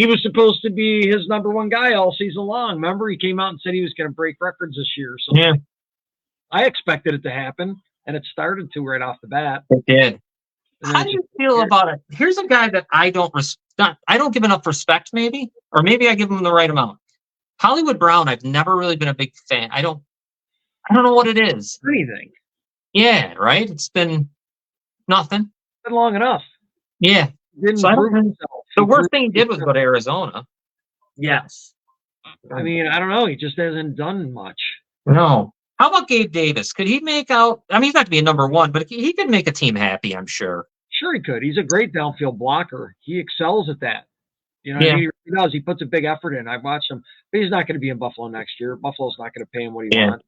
Speaker 2: was supposed to be his number one guy all season long. Remember, he came out and said he was going to break records this year. So
Speaker 1: yeah,
Speaker 2: I expected it to happen, and it started to right off the bat.
Speaker 1: It did. How do you feel about it? Here's a guy that I don't give enough respect, maybe, or maybe I give him the right amount. Hollywood Brown, I've never really been a big fan. I don't know what it is.
Speaker 2: Anything.
Speaker 1: Yeah, right. It's been nothing.
Speaker 2: It's been long enough.
Speaker 1: Yeah.
Speaker 2: So
Speaker 1: the worst thing he did was go to Arizona.
Speaker 4: Yes.
Speaker 2: I mean, I don't know. He just hasn't done much.
Speaker 1: No. How about Gabe Davis? Could he make out? I mean, he's not going to be a number one, but he could make a team happy, I'm sure.
Speaker 2: Sure he could. He's a great downfield blocker. He excels at that. He does. He puts a big effort in. I've watched him. But he's not going to be in Buffalo next year. Buffalo's not going to pay him what he wants.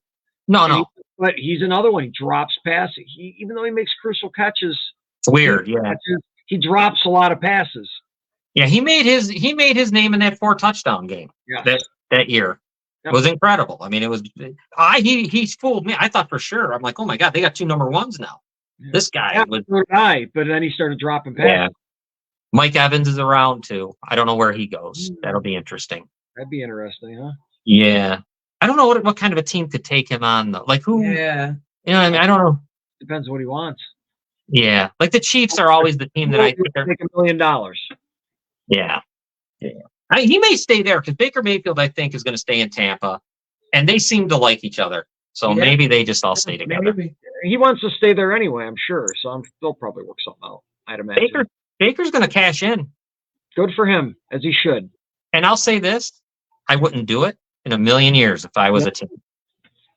Speaker 1: No.
Speaker 2: But he's another one. He drops passes. Even though he makes crucial catches.
Speaker 1: It's weird,
Speaker 2: he drops a lot of passes.
Speaker 1: Yeah, he made his name in that 4 touchdown game that year. It was incredible. I mean, it was he fooled me. I thought for sure. I'm like, oh my God, they got 2 number 1s now. Yeah. This guy was
Speaker 2: but then he started dropping passes.
Speaker 1: Yeah. Mike Evans is around too. I don't know where he goes. That'll be interesting.
Speaker 2: That'd be interesting, huh?
Speaker 1: Yeah. I don't know what kind of a team could take him on though. Like who?
Speaker 4: Yeah.
Speaker 1: You know what I mean? I don't know.
Speaker 2: Depends what he wants.
Speaker 1: Yeah. Like the Chiefs are always the team that I think they're
Speaker 2: take $1 million.
Speaker 1: Yeah. He may stay there because Baker Mayfield, I think, is going to stay in Tampa, and they seem to like each other. So
Speaker 4: Yeah.
Speaker 1: maybe they just all stay together.
Speaker 4: Maybe.
Speaker 2: He wants to stay there anyway, I'm sure. So they'll probably work something out. I'd imagine.
Speaker 1: Baker's going to cash in.
Speaker 2: Good for him, as he should.
Speaker 1: And I'll say this, I wouldn't do it in a million years if I was a team.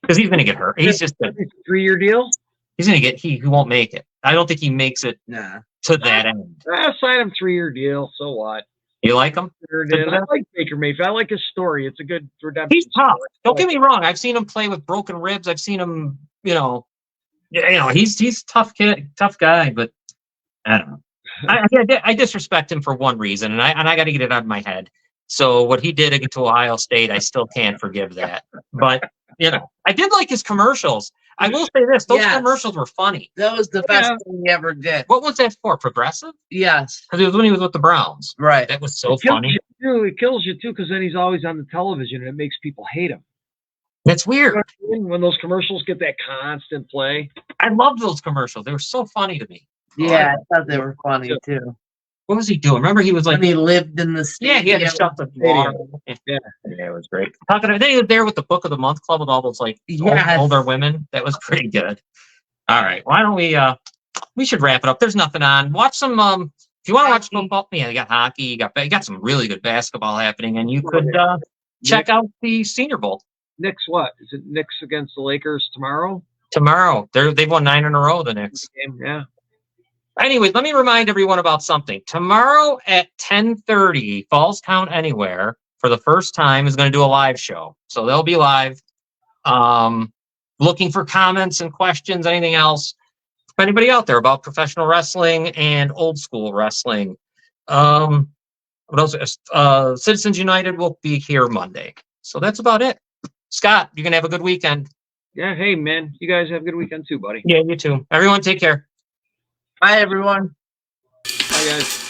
Speaker 1: Because he's going to get hurt. He's just a
Speaker 2: 3-year deal.
Speaker 1: he's going to get he won't make it. I don't think he makes it
Speaker 4: Nah.
Speaker 1: to that end.
Speaker 2: Sign him 3-year deal. So what?
Speaker 1: You like him?
Speaker 2: I like Baker Mayfield. I like his story. It's a good redemption.
Speaker 1: He's tough.
Speaker 2: story.
Speaker 1: Don't get me wrong. I've seen him play with broken ribs. I've seen him, he's tough kid, tough guy, but I don't know. I disrespect him for one reason, and I got to get it out of my head. So what he did against Ohio State, I still can't forgive that. But I did like his commercials. I will say this: those
Speaker 4: Yes.
Speaker 1: commercials were funny.
Speaker 4: That was the best thing he ever did.
Speaker 1: What was that for? Progressive?
Speaker 4: Yes.
Speaker 1: Because it was when he was with the Browns.
Speaker 4: Right.
Speaker 1: That was so
Speaker 2: It kills
Speaker 1: funny.
Speaker 2: you, too. It kills you too, because then he's always on the television, and it makes people hate him.
Speaker 1: That's weird.
Speaker 2: When those commercials get that constant play.
Speaker 1: I loved those commercials. They were so funny to me.
Speaker 4: Yeah, I thought they were funny too.
Speaker 1: What was he doing? Remember, he was like,
Speaker 4: When he lived in the
Speaker 1: yeah, he had to
Speaker 4: stadium.
Speaker 1: shut the water.
Speaker 2: Yeah.
Speaker 1: Yeah, it was great. Talking about, then he was there with the Book of the Month Club with all those
Speaker 4: Yes.
Speaker 1: older women. That was pretty good. All right, why don't we should wrap it up. There's nothing on. Watch some. If you want to watch
Speaker 4: Hockey.
Speaker 1: football, yeah, you got hockey. You got some really good basketball happening, and you could check out the Senior Bowl
Speaker 2: Knicks, what? Is it Knicks against the Lakers tomorrow?
Speaker 1: tomorrow. They've won 9 in a row. The Knicks.
Speaker 2: Game? Yeah.
Speaker 1: Anyways, let me remind everyone about something. Tomorrow at 10:30, Falls Count Anywhere, for the first time, is going to do a live show. So they'll be live. Looking for comments and questions, anything else. If anybody out there about professional wrestling and old school wrestling. What else? Citizens United will be here Monday. So that's about it. Scott, you're going to have a good weekend.
Speaker 2: Yeah. Hey, man. You guys have a good weekend too, buddy.
Speaker 1: Yeah, you too. Everyone take care.
Speaker 4: Bye, everyone.
Speaker 2: Bye, guys.